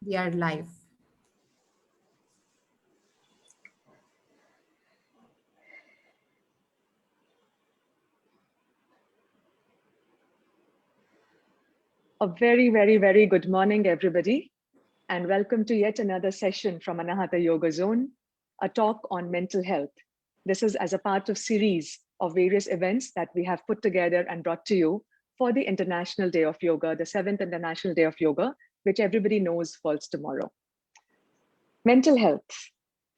We are live. A very, very, very good morning, everybody, and welcome to yet another session from Anahata Yoga Zone, a talk on mental health. This is as a part of series of various events that we have put together and brought to you for the International Day of Yoga, the 7th International Day of Yoga, which everybody knows falls tomorrow. Mental health.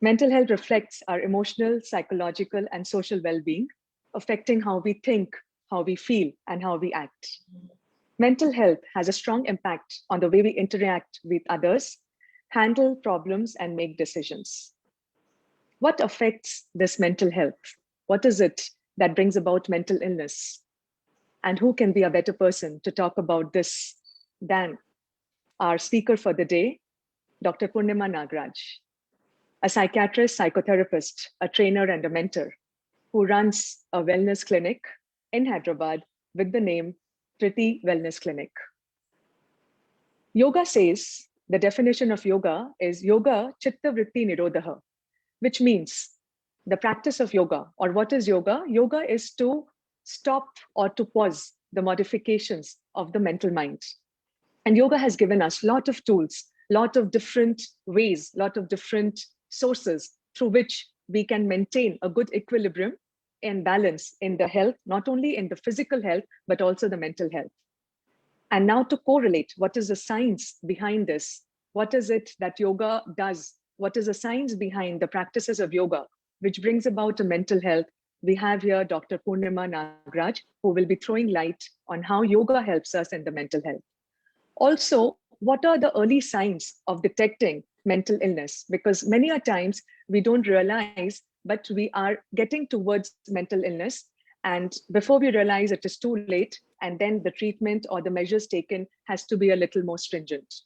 Mental health reflects our emotional, psychological, and social well-being, affecting how we think, how we feel, and how we act. Mental health has a strong impact on the way we interact with others, handle problems, and make decisions. What affects this mental health? What is it that brings about mental illness? And who can be a better person to talk about this than our speaker for the day, Dr. Purnima Nagaraja, a psychiatrist, psychotherapist, a trainer, and a mentor who runs a wellness clinic in Hyderabad with the name Dhrithi Wellness Clinic. Yoga says the definition of yoga is yoga chitta vritti nirodha, which means the practice of yoga. Or what is yoga? Yoga is to stop or to pause the modifications of the mental mind. And yoga has given us a lot of tools, a lot of different ways, a lot of different sources through which we can maintain a good equilibrium and balance in the health, not only in the physical health, but also the mental health. And now to correlate, what is the science behind this? What is it that yoga does? What is the science behind the practices of yoga, which brings about a mental health? We have here Dr. Purnima Nagaraj, who will be throwing light on how yoga helps us in the mental health. Also, what are the early signs of detecting mental illness? Because many a times we don't realize, but we are getting towards mental illness. And before we realize it is too late, and then the treatment or the measures taken has to be a little more stringent.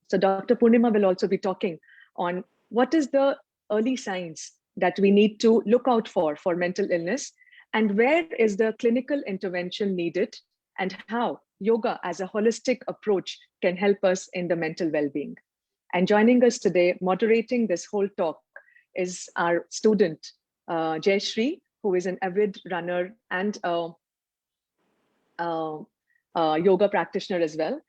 So Dr. Purnima will also be talking on what is the early signs that we need to look out for mental illness, and where is the clinical intervention needed, and how yoga as a holistic approach can help us in the mental well-being. And joining us today, moderating this whole talk, is our student, Jayashree, who is an avid runner and a yoga practitioner as well.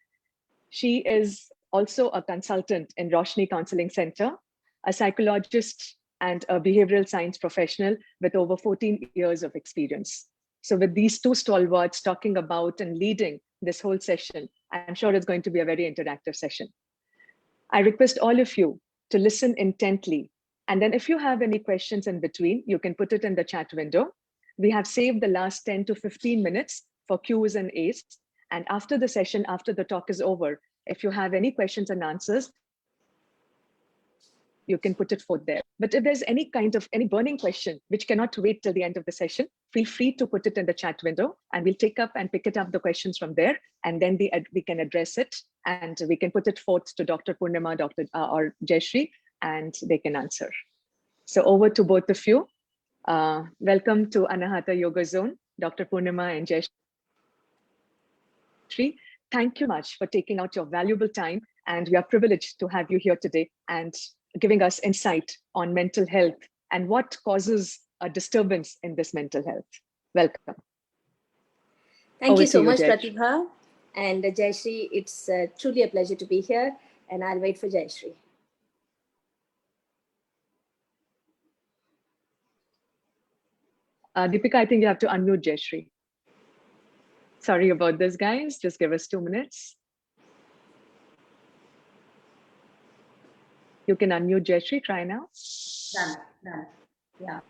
She is also a consultant in Roshni Counseling Center, a psychologist and a behavioral science professional with over 14 years of experience. So with these two stalwarts talking about and leading this whole session, I'm sure it's going to be a very interactive session. I request all of you to listen intently. And then if you have any questions in between, you can put it in the chat window. We have saved the last 10 to 15 minutes for Q's and A's. And after the session, after the talk is over, if you have any questions and answers, you can put it forth there. But if there's any burning question, which cannot wait till the end of the session, feel free to put it in the chat window and we'll take up and pick it up the questions from there. And then we can address it and we can put it forth to Dr. Purnima, or Jayashree, and they can answer. So over to both of you. Welcome to Anahata Yoga Zone, Dr. Purnima and Jayashree. Thank you much for taking out your valuable time, and we are privileged to have you here today and giving us insight on mental health and what causes a disturbance in this mental health. Welcome. Thank you so much, Pratibha. And Jayashree, it's truly a pleasure to be here, and I'll wait for Jayashree. Deepika, I think you have to unmute Jayashree. Sorry about this, guys. Just give us 2 minutes. You can unmute Jayashree. Try now. Done. Yeah.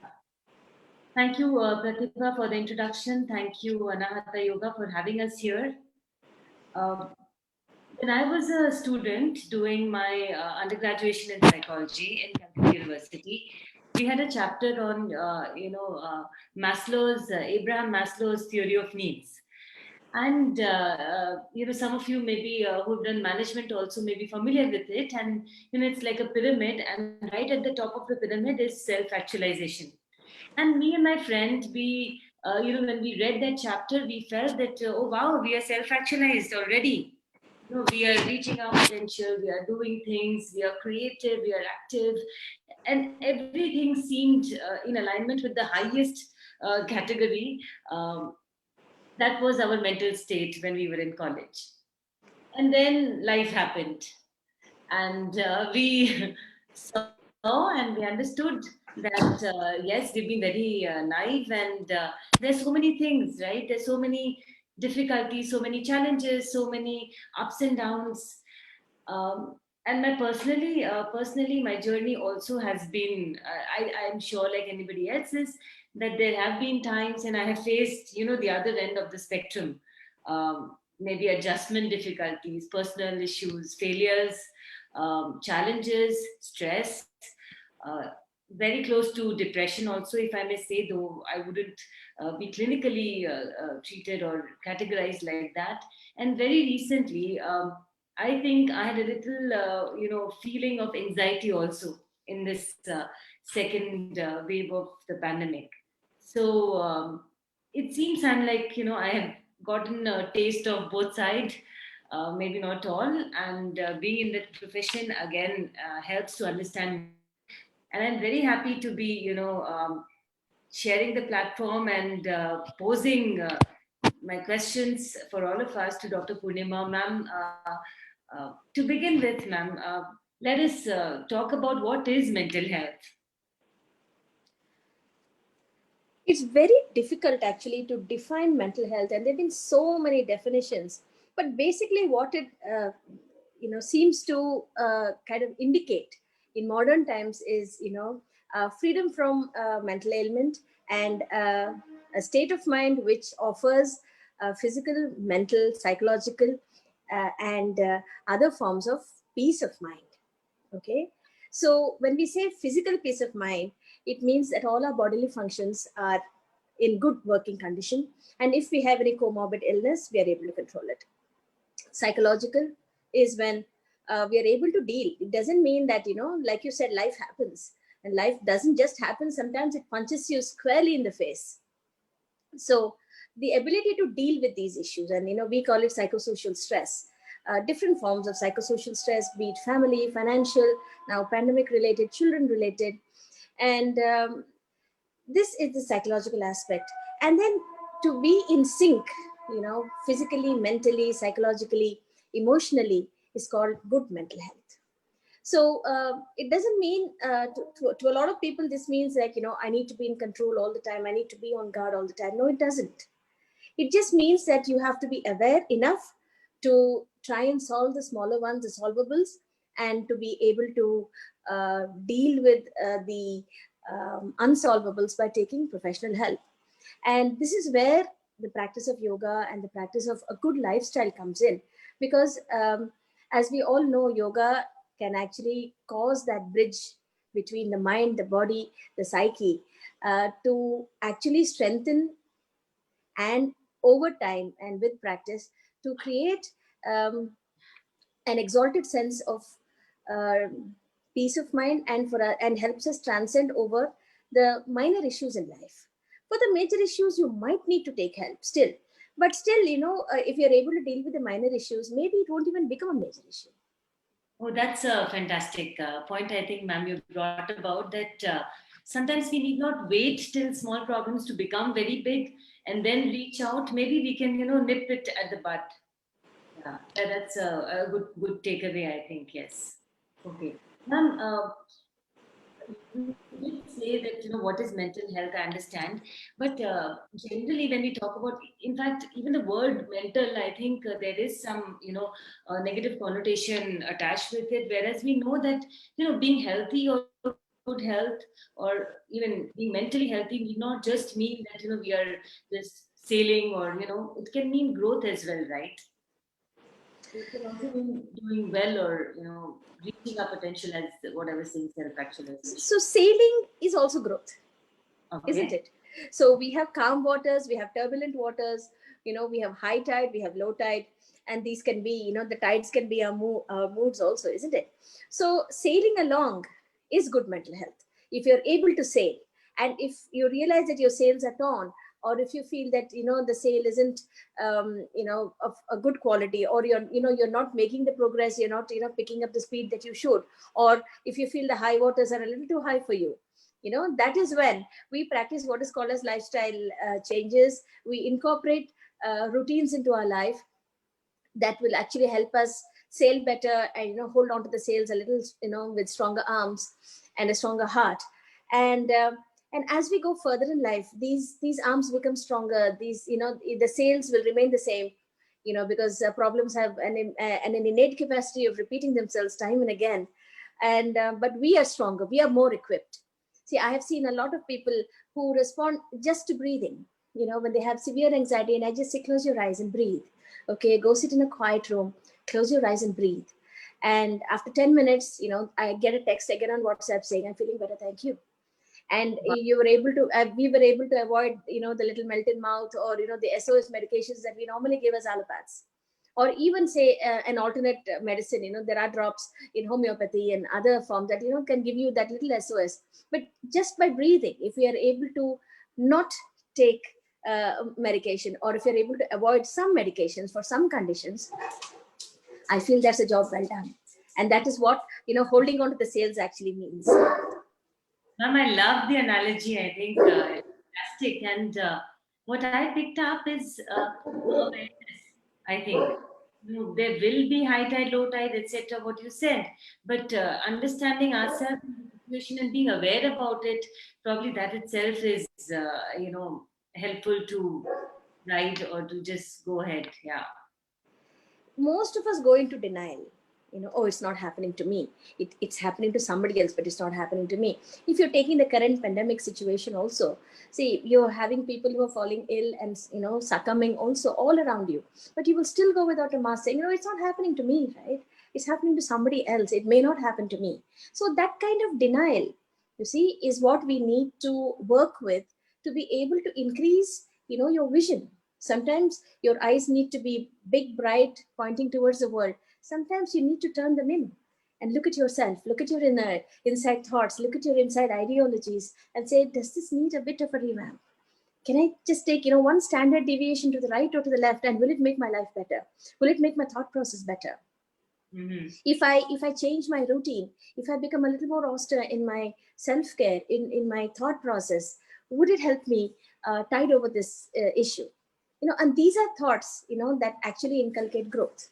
Thank you, Pratibha, for the introduction. Thank you, Anahata Yoga, for having us here. When I was a student doing my undergraduation in psychology in Calcutta University, we had a chapter on, Abraham Maslow's theory of needs. And, some of you maybe who've done management also may be familiar with it. And, it's like a pyramid, and right at the top of the pyramid is self-actualization. And me and my friend, we, when we read that chapter, we felt that, oh, wow, we are self-actualized already. we are reaching our potential, we are doing things, we are creative, we are active, and everything seemed in alignment with the highest category. Um, that was our mental state when we were in college. And then life happened, and we saw and we understood that yes, we've been very naive, and there's so many things, right? There's so many difficulties, so many challenges, so many ups and downs. And personally, my journey also has been, I'm sure like anybody else's, that there have been times and I have faced, the other end of the spectrum. Maybe adjustment difficulties, personal issues, failures, challenges, stress, uh, very close to depression also, if I may say, though I wouldn't be clinically treated or categorized like that. And very recently, I think I had a little, feeling of anxiety also in this second wave of the pandemic. So it seems I'm like, I have gotten a taste of both sides, maybe not all. And being in that profession again helps to understand more. And I'm very happy to be, sharing the platform and posing my questions for all of us to Dr. Purnima. Ma'am, to begin with, ma'am, let us talk about what is mental health. It's very difficult actually to define mental health, and there have been so many definitions. But basically, what it seems to kind of indicate in modern times is freedom from mental ailment, and a state of mind which offers physical, mental, psychological, and other forms of peace of mind. Okay, so when we say physical peace of mind, it means that all our bodily functions are in good working condition, and if we have any comorbid illness, we are able to control it. Psychological is when we are able to deal. It doesn't mean that, like you said, life happens, and life doesn't just happen. Sometimes it punches you squarely in the face. So the ability to deal with these issues, and we call it psychosocial stress. Different forms of psychosocial stress, be it family, financial, now pandemic related, children related, and this is the psychological aspect. And then to be in sync, physically, mentally, psychologically, emotionally, is called good mental health. So it doesn't mean to a lot of people, this means like, I need to be in control all the time, I need to be on guard all the time. No, it doesn't. It just means that you have to be aware enough to try and solve the smaller ones, the solvables, and to be able to deal with the unsolvables by taking professional help. And this is where the practice of yoga and the practice of a good lifestyle comes in, because as we all know, yoga can actually cause that bridge between the mind, the body, the psyche, to actually strengthen, and over time and with practice, to create an exalted sense of uh, peace of mind, and and helps us transcend over the minor issues in life. For the major issues, you might need to take help still, but still, if you're able to deal with the minor issues, maybe it won't even become a major issue. Oh, that's a fantastic point, I think, ma'am, you brought about that. Sometimes we need not wait till small problems to become very big and then reach out. Maybe we can, nip it at the bud. Yeah, that's a good takeaway, I think. Yes. Okay, ma'am. You did say that what is mental health. I understand, but generally, when we talk about, in fact, even the word mental, I think there is some negative connotation attached with it. Whereas we know that being healthy or good health, or even being mentally healthy, need not just mean that we are just sailing, or it can mean growth as well, right? It can also mean doing well, or reaching our potential, as what I was saying, self-actualization. So sailing is also growth, Okay. isn't it? So we have calm waters, we have turbulent waters, we have high tide, we have low tide, and these can be, the tides can be our moods also, isn't it? So sailing along is good mental health. If you're able to sail, and if you realize that your sails are torn, or if you feel that the sale isn't of a good quality, or you're not making the progress, you're not picking up the speed that you should, or if you feel the high waters are a little too high for you, that is when we practice what is called as lifestyle changes. We incorporate routines into our life that will actually help us sail better, and hold on to the sails a little, with stronger arms and a stronger heart. And as we go further in life, these arms become stronger, the sails will remain the same, because problems have an innate capacity of repeating themselves time and again. And but we are stronger, we are more equipped. See, I have seen a lot of people who respond just to breathing, when they have severe anxiety, and I just say, close your eyes and breathe. Okay, go sit in a quiet room, close your eyes and breathe. And after 10 minutes, I get a text again on WhatsApp saying, I'm feeling better, thank you. And we were able to avoid, the little melt in mouth, or, the SOS medications that we normally give as allopaths. Or even say an alternate medicine, there are drops in homeopathy and other forms that, can give you that little SOS. But just by breathing, if we are able to not take medication, or if you're able to avoid some medications for some conditions, I feel that's a job well done. And that is what, holding on to the sails actually means. Ma'am, I love the analogy. I think it's fantastic. And what I picked up is awareness, I think. There will be high tide, low tide, etc. What you said, but understanding ourselves in the situation and being aware about it, probably that itself is, helpful to ride or to just go ahead. Yeah. Most of us go into denial. Oh, it's not happening to me. It's happening to somebody else, but it's not happening to me. If you're taking the current pandemic situation also, see, you're having people who are falling ill and succumbing also all around you, but you will still go without a mask, saying, it's not happening to me, right? It's happening to somebody else, it may not happen to me. So that kind of denial, you see, is what we need to work with, to be able to increase your vision. Sometimes your eyes need to be big, bright, pointing towards the world. Sometimes you need to turn them in and look at yourself, look at your inside thoughts, look at your inside ideologies, and say, does this need a bit of a revamp? Can I just take, one standard deviation to the right or to the left, and will it make my life better? Will it make my thought process better? Mm-hmm. If I change my routine, if I become a little more austere in my self-care, in my thought process, would it help me tide over this issue? And these are thoughts, that actually inculcate growth.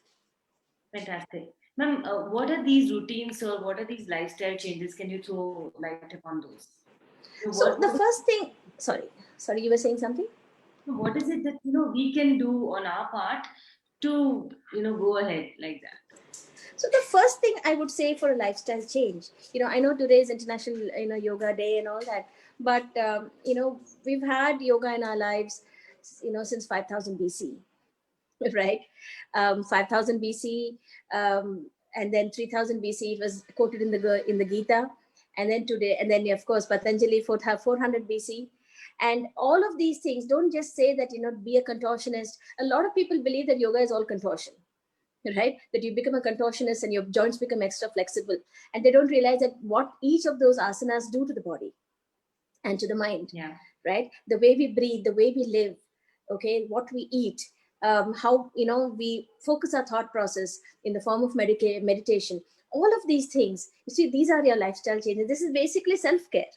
Fantastic. Ma'am, what are these routines or what are these lifestyle changes? Can you throw light upon those? So the first thing, sorry, you were saying something? What is it that, we can do on our part to, go ahead like that? So the first thing I would say for a lifestyle change, I know today is International, Yoga Day and all that, but, we've had yoga in our lives, since 5000 BC, right? 5000 BC, and then 3000 BC, it was quoted in the Gita. And then today, and then of course, Patanjali 400 BC. And all of these things, don't just say that, be a contortionist. A lot of people believe that yoga is all contortion, right? That you become a contortionist and your joints become extra flexible. And they don't realize that what each of those asanas do to the body and to the mind, Yeah. right? The way we breathe, the way we live, okay, what we eat, how, we focus our thought process in the form of meditation. All of these things, you see, these are your lifestyle changes. This is basically self-care.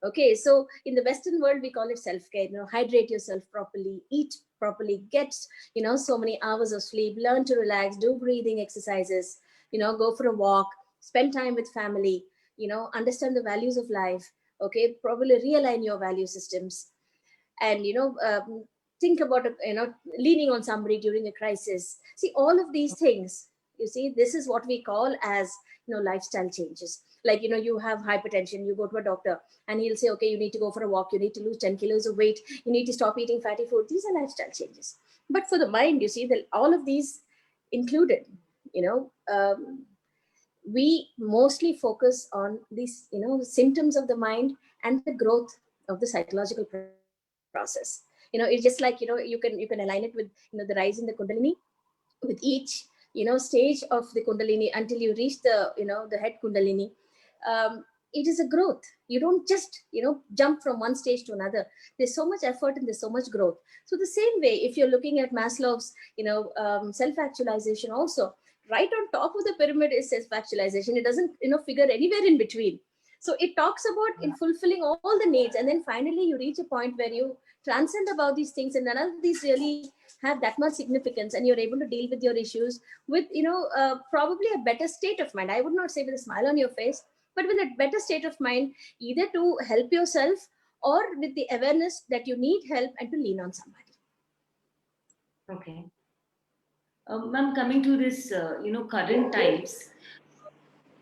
Okay, so in the Western world, we call it self-care. Hydrate yourself properly, eat properly, get, so many hours of sleep, learn to relax, do breathing exercises, go for a walk, spend time with family, understand the values of life. Okay, probably realign your value systems, and think about leaning on somebody during a crisis. See, all of these things, you see, this is what we call as lifestyle changes. Like, you have hypertension, you go to a doctor and he'll say, okay, you need to go for a walk, you need to lose 10 kilos of weight, you need to stop eating fatty food. These are lifestyle changes. But for the mind, you see, that all of these included, we mostly focus on these symptoms of the mind and the growth of the psychological process. It's just like, you can align it with the rise in the kundalini. With each stage of the kundalini, until you reach the the head kundalini, it is a growth. You don't just, jump from one stage to another. There's so much effort and there's so much growth. So the same way, if you're looking at Maslow's, self-actualization also, right on top of the pyramid is self-actualization. It doesn't, figure anywhere in between. So it talks about in fulfilling all the needs. And then finally you reach a point where you transcend about these things, and none of these really have that much significance, and you're able to deal with your issues with, probably a better state of mind. I would not say with a smile on your face, but with a better state of mind, either to help yourself or with the awareness that you need help and to lean on somebody. Okay. Ma'am, coming to this, current times,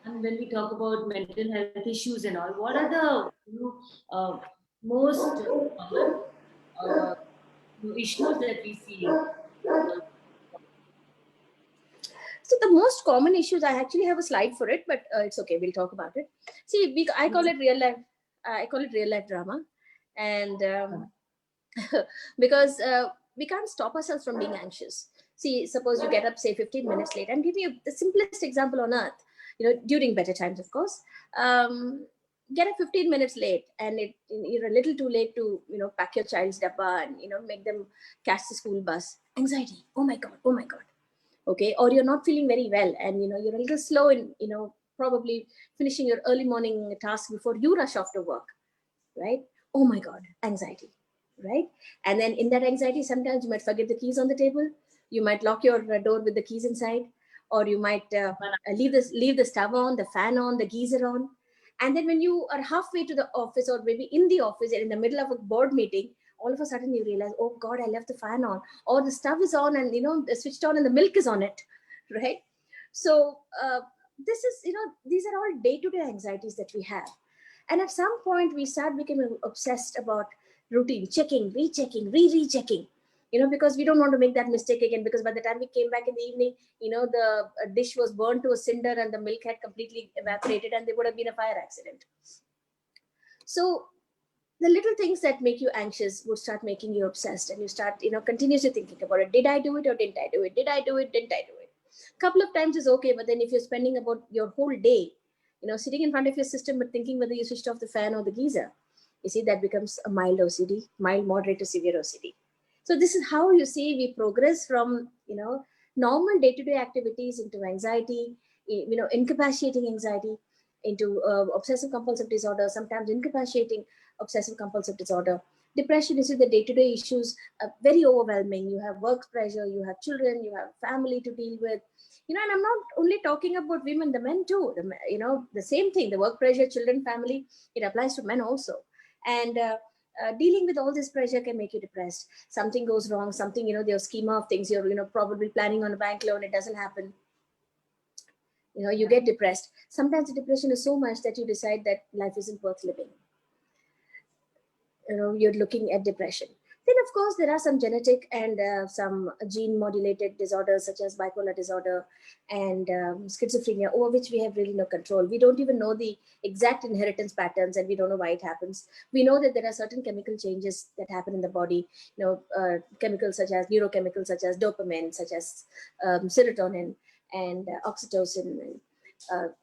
and when we talk about mental health issues and all, what are the most common uh, issues that we see? So the most common issues, I actually have a slide for it, but it's okay. We'll talk about it. See, I call it real life. I call it real life drama, and because we can't stop ourselves from being anxious. See, suppose you get up, say, 15 minutes late. I'm giving you the simplest example on earth. During better times, of course. Get up 15 minutes late, and you're a little too late to pack your child's dabba and make them catch the school bus. Anxiety. Oh my god. Oh my god. Okay, or you're not feeling very well, and you're a little slow in probably finishing your early morning task before you rush off to work, right? Oh my god, anxiety, right? And then in that anxiety, sometimes you might forget the keys on the table, you might lock your door with the keys inside, or you might leave the stove on, the fan on, the geyser on. And then when you are halfway to the office, or maybe in the office and in the middle of a board meeting, all of a sudden you realize, oh god, I left the fan on, or the stove is on and switched on and the milk is on it, right? So this is, these are all day-to-day anxieties that we have. And at some point we start becoming obsessed about routine, checking, rechecking, rechecking, because we don't want to make that mistake again, because by the time we came back in the evening, the dish was burned to a cinder and the milk had completely evaporated and there would have been a fire accident. So the little things that make you anxious would start making you obsessed, and you start, continuously thinking about it. Did I do it or didn't I do it? Did I do it? Didn't I do it? Couple of times is okay, but then if you're spending about your whole day, sitting in front of your system but thinking whether you switched off the fan or the geyser, you see, that becomes a mild OCD, mild, moderate to severe OCD. So this is how you see we progress from, normal day-to-day activities into anxiety, incapacitating anxiety, into obsessive compulsive disorder, sometimes incapacitating obsessive compulsive disorder. Depression is the day-to-day issues, very overwhelming. You have work pressure, you have children, you have family to deal with, and I'm not only talking about women, the men too. The same thing, the work pressure, children, family, it applies to men also. And dealing with all this pressure can make you depressed. Something goes wrong, something, their schema of things, you're probably planning on a bank loan, it doesn't happen. You get depressed. Sometimes the depression is so much that you decide that life isn't worth living. You're looking at depression. Then, of course, there are some genetic and some gene-modulated disorders such as bipolar disorder and schizophrenia, over which we have really no control. We don't even know the exact inheritance patterns, and we don't know why it happens. We know that there are certain chemical changes that happen in the body, chemicals such as neurochemicals such as dopamine, such as serotonin and oxytocin and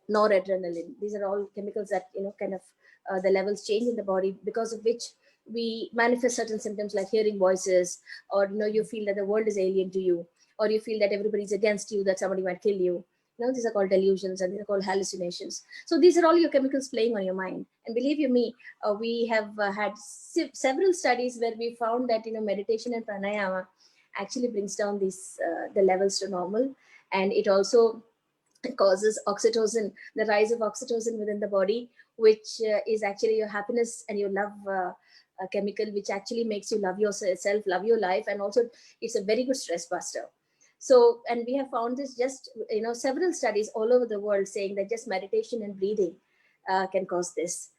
noradrenaline. These are all chemicals that, the levels change in the body, because of which we manifest certain symptoms like hearing voices, or you feel that the world is alien to you, or you feel that everybody's against you, that somebody might kill you. These are called delusions, and these are called hallucinations. So these are all your chemicals playing on your mind. And believe you me, we have had several studies where we found that meditation and pranayama actually brings down these the levels to normal, and it also causes oxytocin, the rise of oxytocin within the body, which is actually your happiness and your love a chemical, which actually makes you love yourself, love your life, and also it's a very good stress buster. So, and we have found this just, several studies all over the world saying that just meditation and breathing can cause this.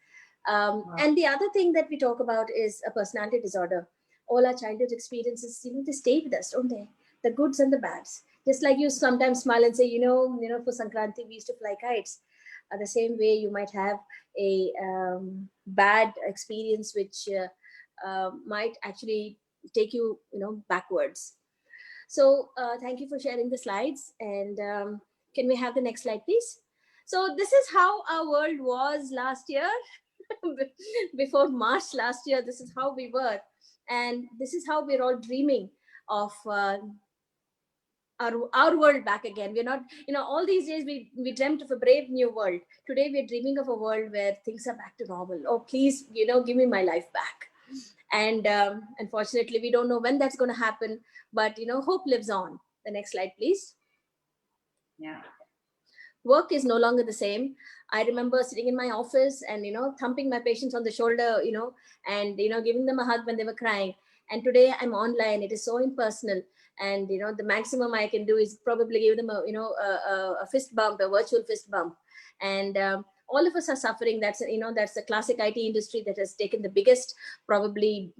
Wow. And the other thing that we talk about is a personality disorder. All our childhood experiences, they stay with us, don't they? The goods and the bads. Just like you sometimes smile and say, for Sankranti, we used to fly kites. The same way you might have a bad experience which might actually take you, backwards. So thank you for sharing the slides. And can we have the next slide, please? So this is how our world was last year. Before March last year, this is how we were, and this is how we're all dreaming of our world back again. We're not, all these days we dreamt of a brave new world. Today we're dreaming of a world where things are back to normal. Oh, please, give me my life back. And unfortunately, we don't know when that's going to happen, but hope lives on. The next slide, please. Yeah. Work is no longer the same. I remember sitting in my office and thumping my patients on the shoulder, and giving them a hug when they were crying. And today I'm online. It is so impersonal, and the maximum I can do is probably give them a fist bump, a virtual fist bump. And all of us are suffering. That's the classic IT industry that has taken the biggest, probably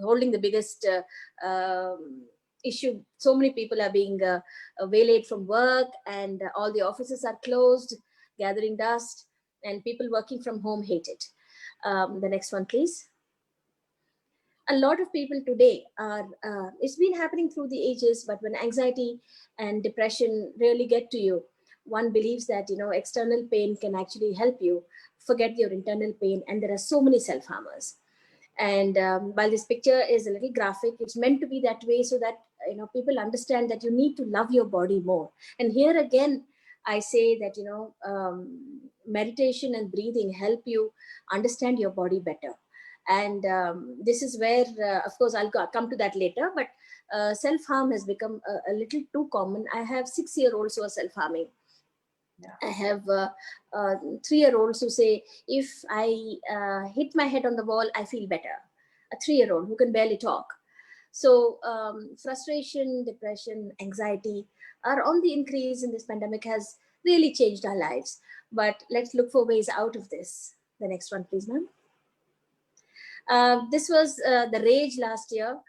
holding the biggest issue. So many people are being waylaid from work, and all the offices are closed, gathering dust, and people working from home hate it. The next one, please. A lot of people today are, it's been happening through the ages, but when anxiety and depression really get to you, one believes that external pain can actually help you forget your internal pain, and there are so many self-harmers. And while this picture is a little graphic, it's meant to be that way so that people understand that you need to love your body more. And here again, I say that meditation and breathing help you understand your body better. And this is where, of course, I'll come to that later, but self-harm has become a little too common. I have 6-year-olds who are self-harming. Yeah. I have 3-year-olds who say, if I hit my head on the wall, I feel better. A 3-year-old who can barely talk. So frustration, depression, anxiety are on the increase in this pandemic, has really changed our lives. But let's look for ways out of this. The next one, please, ma'am. This was the rage last year.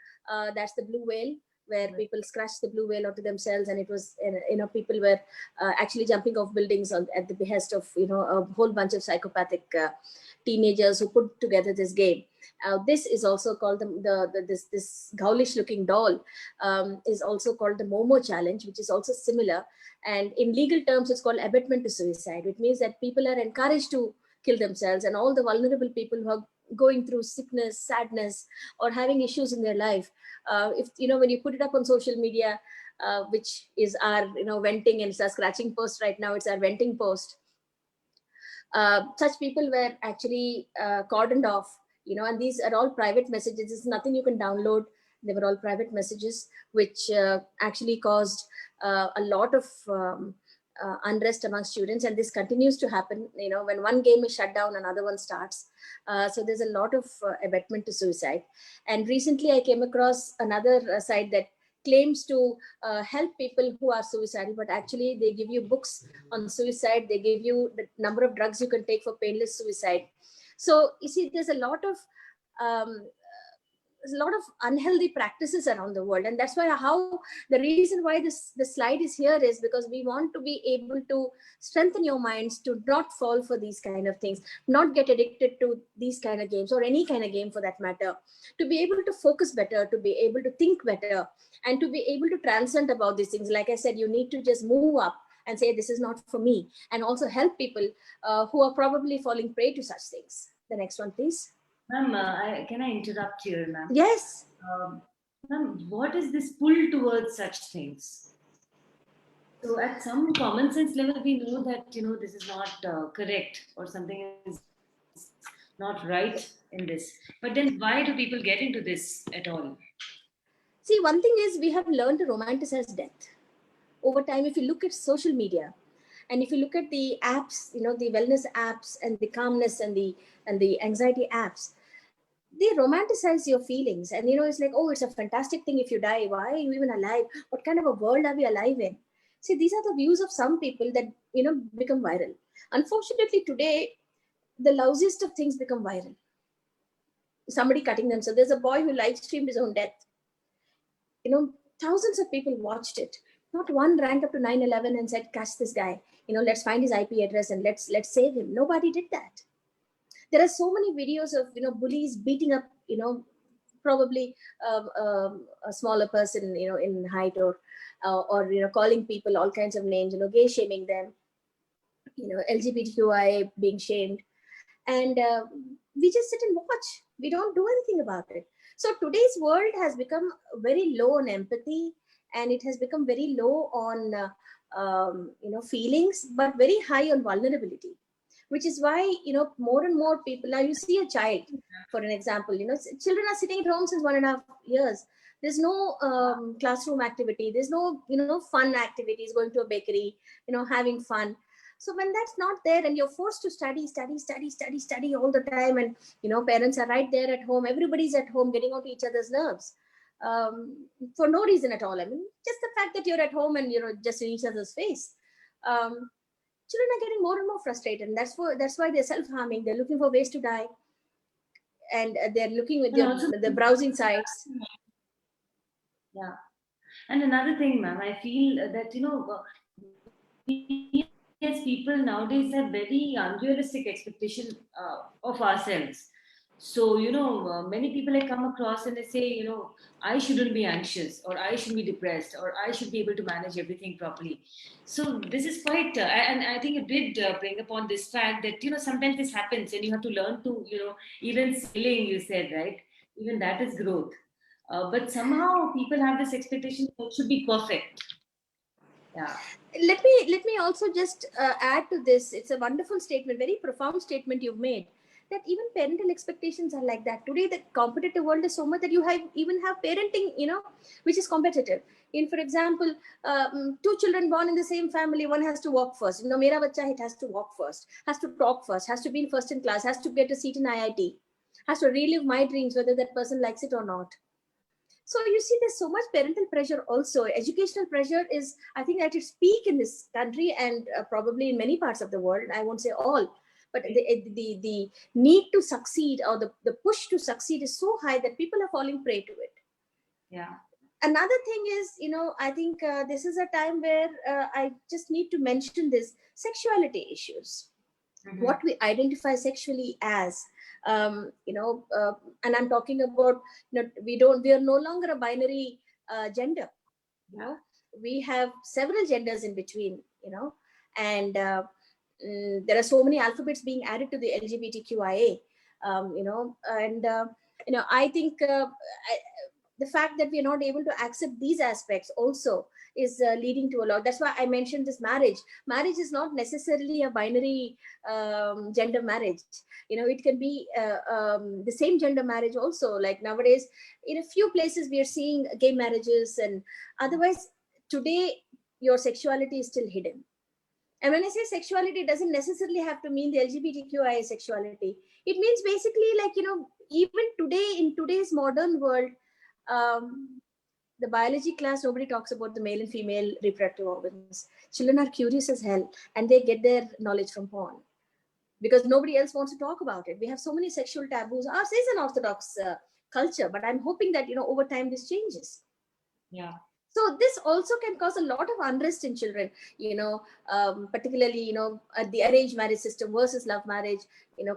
That's the blue whale, where people scratched the blue whale onto themselves, and it was, people were actually jumping off buildings at the behest of, a whole bunch of psychopathic teenagers who put together this game. This is also called this ghoulish looking doll is also called the Momo challenge, which is also similar. And in legal terms, it's called abetment to suicide, which means that people are encouraged to kill themselves, and all the vulnerable people who are going through sickness, sadness, or having issues in their life. If when you put it up on social media, which is our venting, and it's our scratching post right now, it's our venting post. Such people were actually cordoned off, and these are all private messages. It's nothing you can download. They were all private messages, which actually caused a lot of unrest among students, and this continues to happen. When one game is shut down, another one starts. So there's a lot of abetment to suicide. And recently I came across another site that claims to help people who are suicidal, but actually they give you books on suicide. They give you the number of drugs you can take for painless suicide. So you see, there's a lot of unhealthy practices around the world. And that's why the reason why the slide is here is because we want to be able to strengthen your minds to not fall for these kind of things, not get addicted to these kind of games, or any kind of game for that matter, to be able to focus better, to be able to think better, and to be able to transcend about these things. Like I said, you need to just move up and say, this is not for me, and also help people who are probably falling prey to such things. The next one, please. Ma'am, can I interrupt here, ma'am? Yes. Ma'am, what is this pull towards such things? So at some common sense level, we know that, this is not correct, or something is not right in this. But then why do people get into this at all? See, one thing is, we have learned to romanticize death. Over time, if you look at social media, and if you look at the apps, the wellness apps, and the calmness and the anxiety apps, they romanticize your feelings. And it's like, oh, it's a fantastic thing if you die. Why are you even alive? What kind of a world are we alive in? See, these are the views of some people that become viral. Unfortunately, today the lousiest of things become viral. Somebody cutting themselves. There's a boy who live streamed his own death. Thousands of people watched it. Not one ranked up to 9/11 and said, catch this guy, let's find his IP address and let's save him. Nobody did that. There are so many videos of bullies beating up probably a smaller person in height, or calling people all kinds of names, gay shaming them. LGBTQIA being shamed, and we just sit and watch. We don't do anything about it. So today's world has become very low on empathy, and it has become very low on feelings, but very high on vulnerability, which is why more and more people, now you see a child, for an example, children are sitting at home since 1.5 years. There's no classroom activity, there's no fun activities, going to a bakery, having fun. So when that's not there, and you're forced to study all the time, and parents are right there at home, everybody's at home, getting on to each other's nerves, for no reason at all. I mean, just the fact that you're at home and you're just in each other's face. Children are getting more and more frustrated, and that's why they're self-harming. They're looking for ways to die, and they're looking at the browsing sites. Yeah. And another thing, ma'am, I feel that, we as people nowadays have very unrealistic expectation of ourselves. So, many people I come across and they say, I shouldn't be anxious, or I shouldn't be depressed, or I should be able to manage everything properly. So this is quite, and I think it did bring upon this fact that, sometimes this happens and you have to learn to, even sailing, you said, right? Even that is growth. But somehow people have this expectation that it should be perfect. Yeah. Let me also just add to this. It's a wonderful statement, very profound statement you've made, that even parental expectations are like that. Today, the competitive world is so much that you even have parenting, which is competitive. For example, 2 children born in the same family, one has to walk first. Mera bacha, it has to walk first, has to talk first, has to be in first in class, has to get a seat in IIT, has to relive my dreams, whether that person likes it or not. So you see, there's so much parental pressure also. Educational pressure is, I think, at its peak in this country, and probably in many parts of the world. I won't say all, but the need to succeed, or the push to succeed, is so high that people are falling prey to it. Yeah. Another thing is, I think this is a time where I just need to mention this: sexuality issues. Mm-hmm. What we identify sexually as, and I'm talking about, we are no longer a binary gender. We have several genders in between, and there are so many alphabets being added to the LGBTQIA, I think the fact that we are not able to accept these aspects also is leading to a lot. That's why I mentioned this marriage. Marriage is not necessarily a binary gender marriage. It can be the same gender marriage also. Like nowadays, in a few places, we are seeing gay marriages, and otherwise, today, your sexuality is still hidden. And when I say sexuality, it doesn't necessarily have to mean the LGBTQIA sexuality. It means basically, like, even today, in today's modern world, the biology class, nobody talks about the male and female reproductive organs. Children are curious as hell, and they get their knowledge from porn because nobody else wants to talk about it. We have so many sexual taboos. Ours is an orthodox culture, but I'm hoping that, over time this changes. Yeah. So this also can cause a lot of unrest in children, particularly, the arranged marriage system versus love marriage,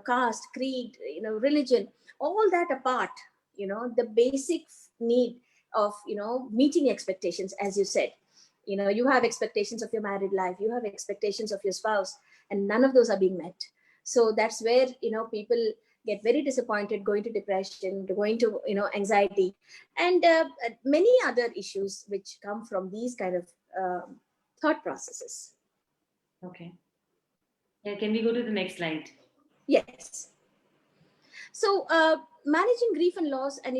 caste, creed, religion, all that apart, the basic need of, meeting expectations, as you said. You have expectations of your married life, you have expectations of your spouse, and none of those are being met. So that's where, people get very disappointed, going to depression, going to, anxiety, and many other issues which come from these kind of thought processes. Okay. Yeah, can we go to the next slide? Yes. So managing grief and loss, and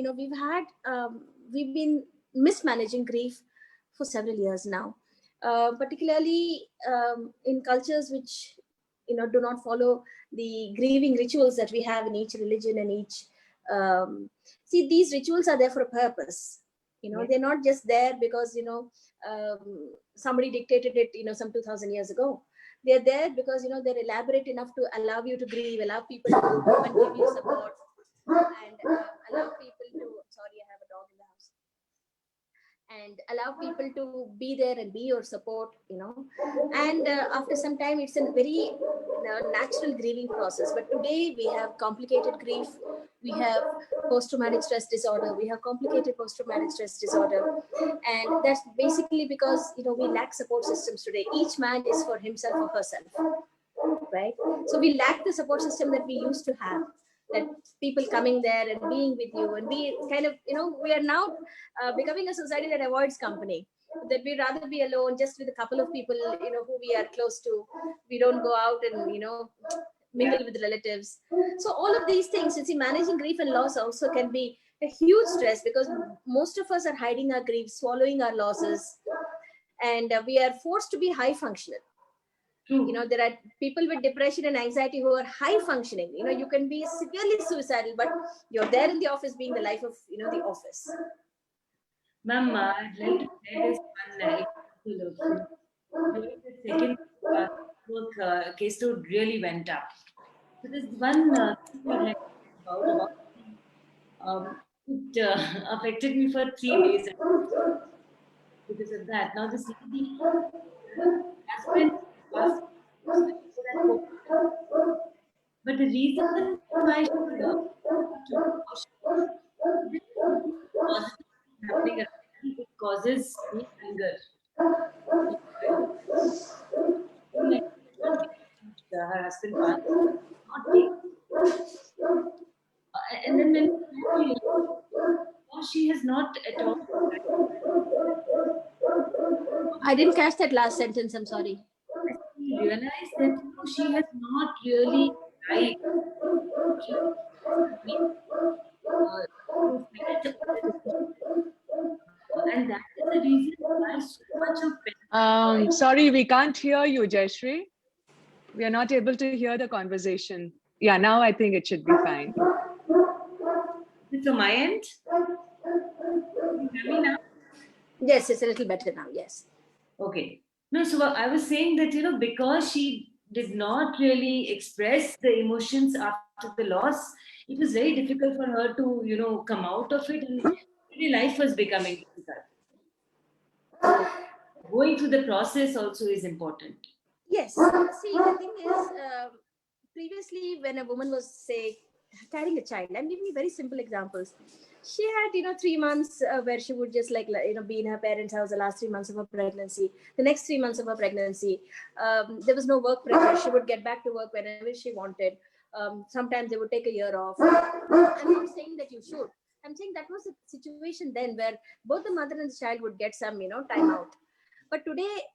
we've been mismanaging grief for several years now, particularly in cultures which do not follow the grieving rituals that we have in each religion and each see, these rituals are there for a purpose. They're not just there because somebody dictated it some 2,000 years ago. They're there because they're elaborate enough to allow you to grieve, allow people to come and give you support, and allow people to, sorry, I have a dog in the house, and allow people to be there and be your support, and after some time, it's a very natural grieving process. But today we have complicated grief, we have post-traumatic stress disorder, we have complicated post-traumatic stress disorder, and that's basically because we lack support systems today. Each man is for himself or herself. right? So we lack the support system that we used to have, that people coming there and being with you, and we kind of, we are now becoming a society that avoids company, that we rather be alone just with a couple of people, who we are close to. We don't go out and, mingle with relatives. So all of these things, you see, managing grief and loss also can be a huge stress, because most of us are hiding our grief, swallowing our losses, and we are forced to be high functional. There are people with depression and anxiety who are high functioning. You can be severely suicidal, but you're there in the office being the life of, the office. Ma'am, I'd like to share this one example of during the second work caseload really went up. So there's one thing I'd like to talk about it affected me for 3 days because of that. Now this lady, husband asked me at home, but the reason why she was to positive happening around me, it causes me anger. Like, her husband passed, not take. And then when she has not at all. I didn't catch that last sentence. I'm sorry. I realized that she has not really tried. And that is the reason why so much of Sorry, we can't hear you, Jayashree. We are not able to hear the conversation. Yeah, now I think it should be fine. Is it from my end? Can you hear me now? Yes, it's a little better now. Yes. Okay. No, so I was saying that, because she did not really express the emotions after the loss, it was very difficult for her to, come out of it, and really life was becoming difficult. Going through the process also is important. Yes. See, the thing is, previously when a woman was, say, carrying a child, I'm giving you very simple examples. She had, 3 months where she would just be in her parents' house the last 3 months of her pregnancy. The next 3 months of her pregnancy, there was no work pressure. She would get back to work whenever she wanted. Sometimes they would take a year off. I'm not saying that you should. I'm saying that was a situation then where both the mother and the child would get some, time out. But today,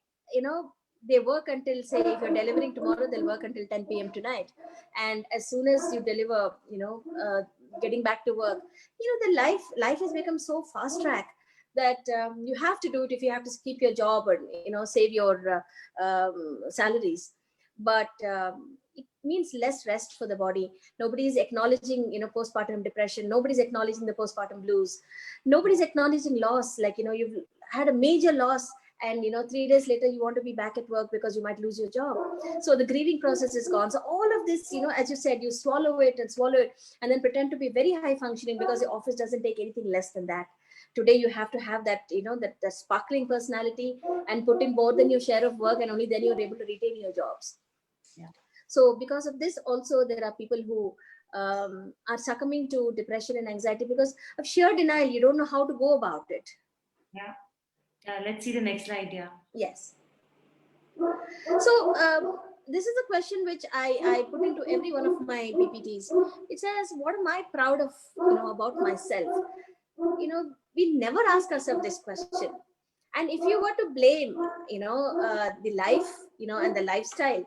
they work until, say, if you're delivering tomorrow, they'll work until 10 p.m. tonight. And as soon as you deliver, getting back to work, the life has become so fast track that you have to do it if you have to keep your job or, save your salaries. But it means less rest for the body. Nobody's acknowledging, postpartum depression. Nobody's acknowledging the postpartum blues. Nobody's acknowledging loss. Like, you've had a major loss, and 3 days later you want to be back at work because you might lose your job. So the grieving process is gone. So all of this, as you said, you swallow it and then pretend to be very high functioning because the office doesn't take anything less than that. Today you have to have that, that sparkling personality and put in more than your share of work, and only then you're able to retain your jobs. Yeah. So because of this also, there are people who are succumbing to depression and anxiety because of sheer denial. You don't know how to go about it. Yeah. Let's see the next slide. Yeah. Yes. So this is a question which I put into every one of my PPTs. It says, what am I proud of, about myself? We never ask ourselves this question. And if you were to blame, the life, and the lifestyle,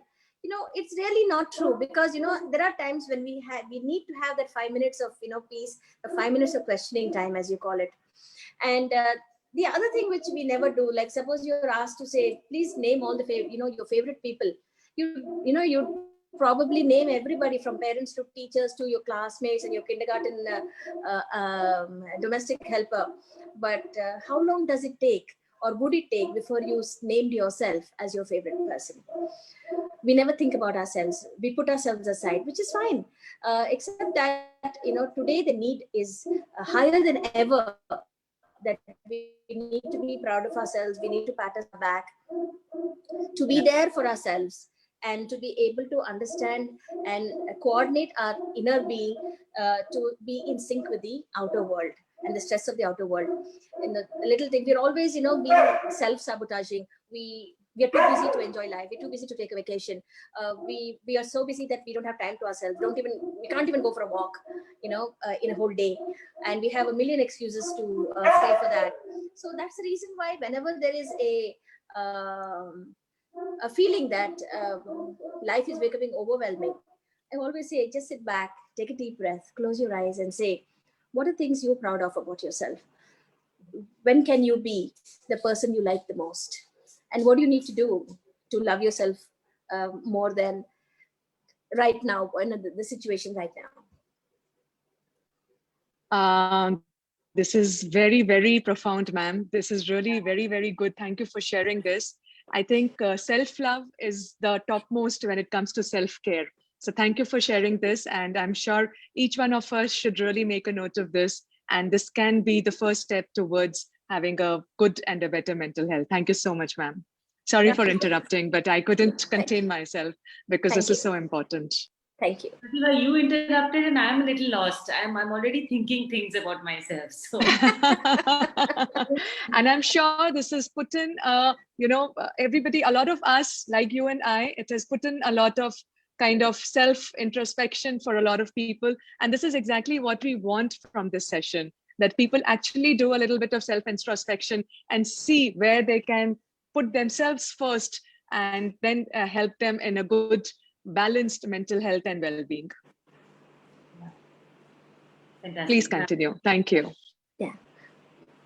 it's really not true, because, there are times when we need to have that 5 minutes of, peace, the 5 minutes of questioning time, as you call it. And the other thing which we never do, like suppose you're asked to say, please name all the your favorite people. You probably name everybody from parents to teachers to your classmates and your kindergarten domestic helper. But how long does it take, or would it take, before you named yourself as your favorite person? We never think about ourselves. We put ourselves aside, which is fine. Except that, today the need is higher than ever, that we need to be proud of ourselves. We need to pat us back, to be there for ourselves, and to be able to understand and coordinate our inner being to be in sync with the outer world and the stress of the outer world. In the little thing, we're always, being self-sabotaging. We We are too busy to enjoy life. We're too busy to take a vacation. We are so busy that we don't have time to ourselves. We can't even go for a walk, in a whole day, and we have a million excuses to say for that. So that's the reason why whenever there is a feeling that life is becoming overwhelming, I always say, just sit back, take a deep breath, close your eyes, and say, what are things you're proud of about yourself? When can you be the person you like the most? And what do you need to do to love yourself more than right now, in the situation right now? This is very, very profound, ma'am. This is really very, very good. Thank you for sharing this. I think self-love is the topmost when it comes to self-care. So thank you for sharing this. And I'm sure each one of us should really make a note of this. And this can be the first step towards having a good and a better mental health. Thank you so much, ma'am. Sorry for interrupting, but I couldn't contain myself because this is so important. Thank you. Pratibha, you interrupted and I'm a little lost. I'm already thinking things about myself. So. And I'm sure this has put in, everybody, a lot of us, like you and I, it has put in a lot of kind of self-introspection for a lot of people. And this is exactly what we want from this session, that people actually do a little bit of self-introspection and see where they can put themselves first and then help them in a good, balanced mental health and well-being. Fantastic. Please continue. Thank you. Yeah.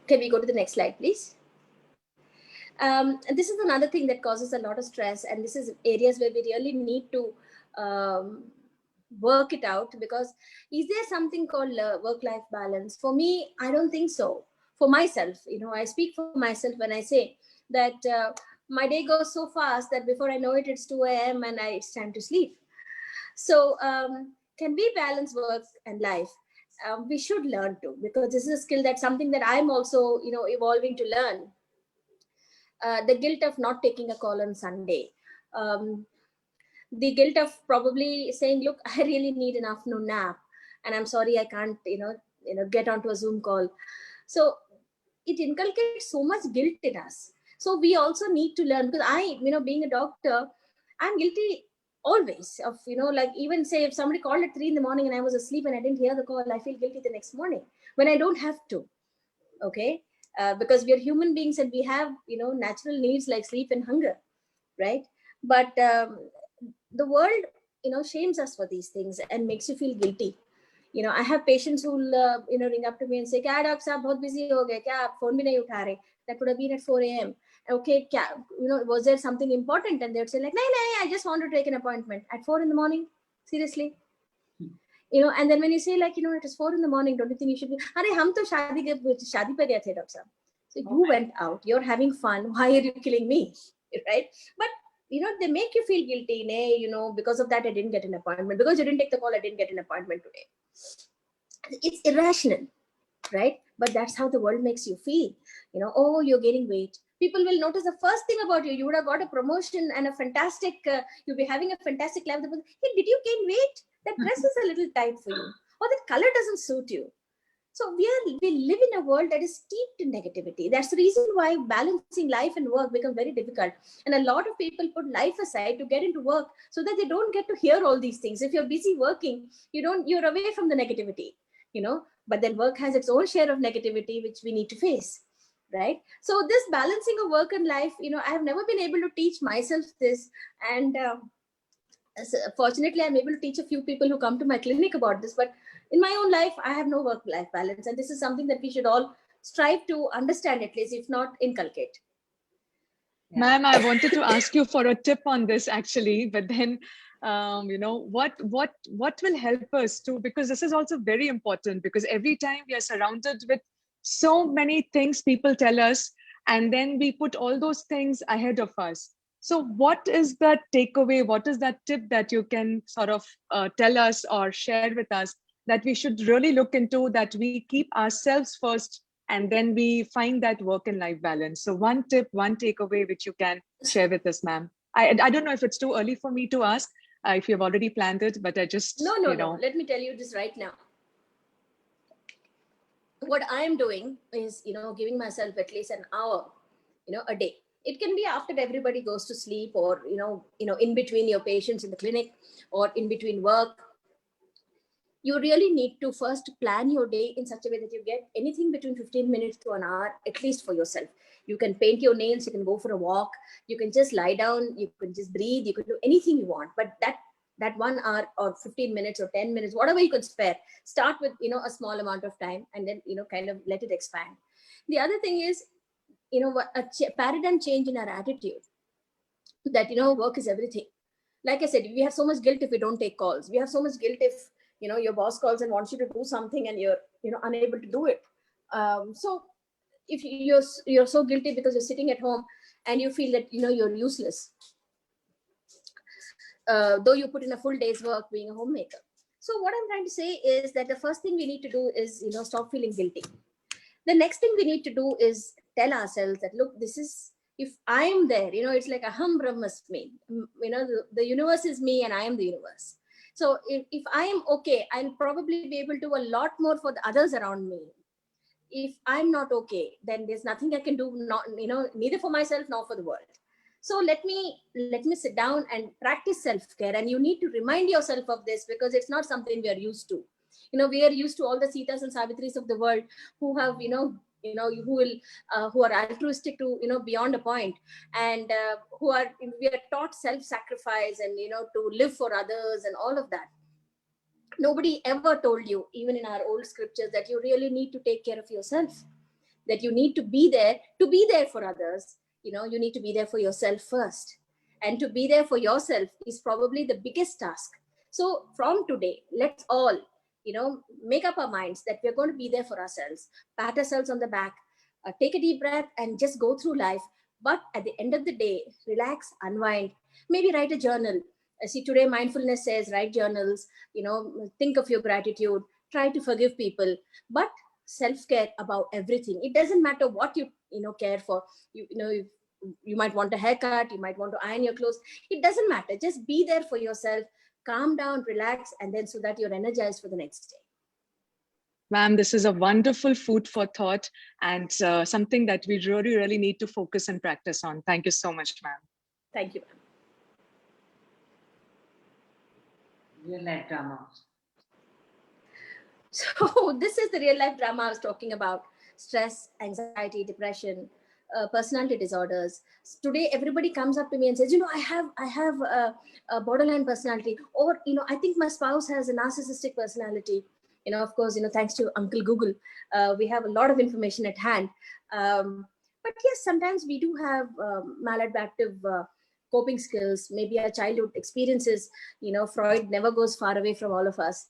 Can we go to the next slide, please? And this is another thing that causes a lot of stress, and this is areas where we really need to work it out, because is there something called work-life balance? For me, I don't think so. For myself, I speak for myself when I say that my day goes so fast that before I know it, it's 2 a.m. and it's time to sleep. So can we balance work and life? We should learn to, because this is a skill that's something that I'm also, evolving to learn. The guilt of not taking a call on Sunday. The guilt of probably saying, look, I really need an afternoon nap, and I'm sorry, I can't, get onto a Zoom call. So it inculcates so much guilt in us. So we also need to learn, because being a doctor, I'm guilty always of, like, even say if somebody called at 3 a.m. and I was asleep and I didn't hear the call, I feel guilty the next morning when I don't have to. Okay. Because we are human beings and we have, natural needs like sleep and hunger. Right. But the world, shames us for these things and makes you feel guilty. I have patients who ring up to me and say, "Kya doctor sahab, bahut busy ho gaye kya, aap phone bhi nahi utha rahe?" That would have been at 4 a.m. Okay, was there something important? And they would say like, "No, I just want to take an appointment at 4 a.m. Seriously." And then when you say like, it is 4 a.m, don't you think you should be, "Arey, hum to shadi pe gaye the, doctor sahab." So you went out, you're having fun. Why are you killing me? Right? But they make you feel guilty. Because of that, I didn't get an appointment. Because you didn't take the call, I didn't get an appointment today. It's irrational, right? But that's how the world makes you feel. Oh, you're gaining weight. People will notice the first thing about you. You would have got a promotion and a fantastic, you'll be having a fantastic life. Hey, did you gain weight? That dress is a little tight for you. Or that color doesn't suit you. So we live in a world that is steeped in negativity. That's the reason why balancing life and work become very difficult. And a lot of people put life aside to get into work so that they don't get to hear all these things. If you're busy working, you're away from the negativity, but then work has its own share of negativity, which we need to face. Right. So this balancing of work and life, I have never been able to teach myself this. And fortunately, I'm able to teach a few people who come to my clinic about this. But in my own life, I have no work-life balance. And this is something that we should all strive to understand, at least, if not inculcate. Yeah. Ma'am, I wanted to ask you for a tip on this actually, but then, what will help us to, because this is also very important, because every time we are surrounded with so many things people tell us, and then we put all those things ahead of us. So what is that takeaway? What is that tip that you can sort of tell us or share with us that we should really look into, that we keep ourselves first and then we find that work and life balance? So one tip, one takeaway which you can share with us, ma'am. I don't know if it's too early for me to ask, if you've already planned it, but I just, No. Let me tell you this right now. What I am doing is, giving myself at least an hour, a day. It can be after everybody goes to sleep, or in between your patients in the clinic, or in between work. You really need to first plan your day in such a way that you get anything between 15 minutes to an hour at least for yourself. You can paint your nails, you can go for a walk, you can just lie down, you can just breathe, you can do anything you want. But that 1 hour or 15 minutes or 10 minutes, whatever you can spare, start with a small amount of time, and then kind of let it expand. The other thing is paradigm change in our attitude, that work is everything. Like I said, we have so much guilt if we don't take calls. We have so much guilt if your boss calls and wants you to do something and you're unable to do it. So if you're so guilty because you're sitting at home and you feel that you're useless, though you put in a full day's work being a homemaker. So what I'm trying to say is that the first thing we need to do is stop feeling guilty. The next thing we need to do is tell ourselves that, look, this is, if I am there, it's like aham brahmasmi, the universe is me and I am the universe. So if I am okay, I'll probably be able to do a lot more for the others around me. If I'm not okay, then there's nothing I can do, not neither for myself nor for the world. So let me sit down and practice self-care. And you need to remind yourself of this, because it's not something we are used to. We are used to all the Sitas and Savitris of the world who have who are altruistic to beyond a point, and we are taught self-sacrifice and to live for others and all of that. Nobody ever told you, even in our old scriptures, that you really need to take care of yourself, that you need to be there for others. You need to be there for yourself first, and to be there for yourself is probably the biggest task. So from today, let's all make up our minds that we're going to be there for ourselves, pat ourselves on the back, take a deep breath, and just go through life. But at the end of the day, relax, unwind, maybe write a journal. See, today mindfulness says write journals, think of your gratitude, try to forgive people, but self-care about everything. It doesn't matter what you care for. You might want a haircut, you might want to iron your clothes. It doesn't matter. Just be there for yourself, calm down, relax, and then so that you're energized for the next day. Ma'am, this is a wonderful food for thought, and something that we really, really need to focus and practice on. Thank you so much, ma'am. Thank you, ma'am. Real life drama. So this is the real life drama I was talking about: stress, anxiety, depression, personality disorders. Today, everybody comes up to me and says, I have a borderline personality, or I think my spouse has a narcissistic personality. Of course, thanks to Uncle Google, we have a lot of information at hand. But yes, sometimes we do have maladaptive coping skills. Maybe our childhood experiences. Freud never goes far away from all of us.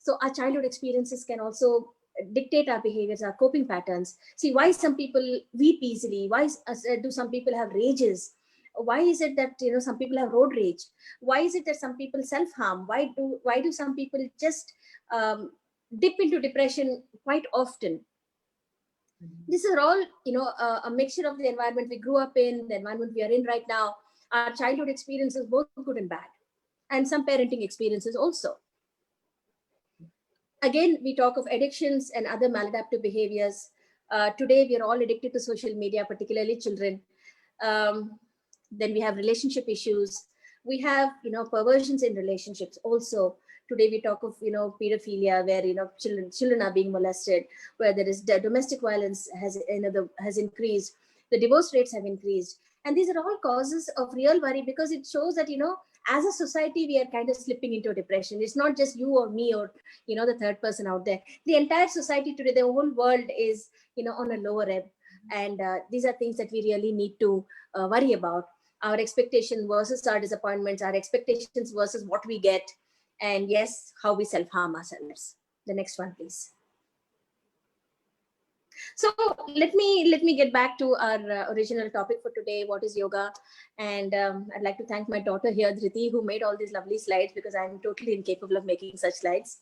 So our childhood experiences can also dictate our behaviors, our coping patterns. See, why some people weep easily? Why do some people have rages? Why is it that some people have road rage? Why is it that some people self-harm? Why do some people just dip into depression quite often? These are all a mixture of the environment we grew up in, the environment we are in right now, our childhood experiences, both good and bad, and some parenting experiences also. Again, we talk of addictions and other maladaptive behaviors. Today, we are all addicted to social media, particularly children. Then we have relationship issues. We have, perversions in relationships also. Today, we talk of, pedophilia, where, children are being molested, where there is domestic violence has increased. The divorce rates have increased. And these are all causes of real worry, because it shows that, as a society, we are kind of slipping into a depression. It's not just you or me or, the third person out there. The entire society today, the whole world is, on a lower ebb. And these are things that we really need to worry about. Our expectations versus our disappointments, our expectations versus what we get. And yes, how we self-harm ourselves. The next one, please. So let me get back to our original topic for today. What is yoga? And I'd like to thank my daughter here, Dhrithi, who made all these lovely slides, because I'm totally incapable of making such slides.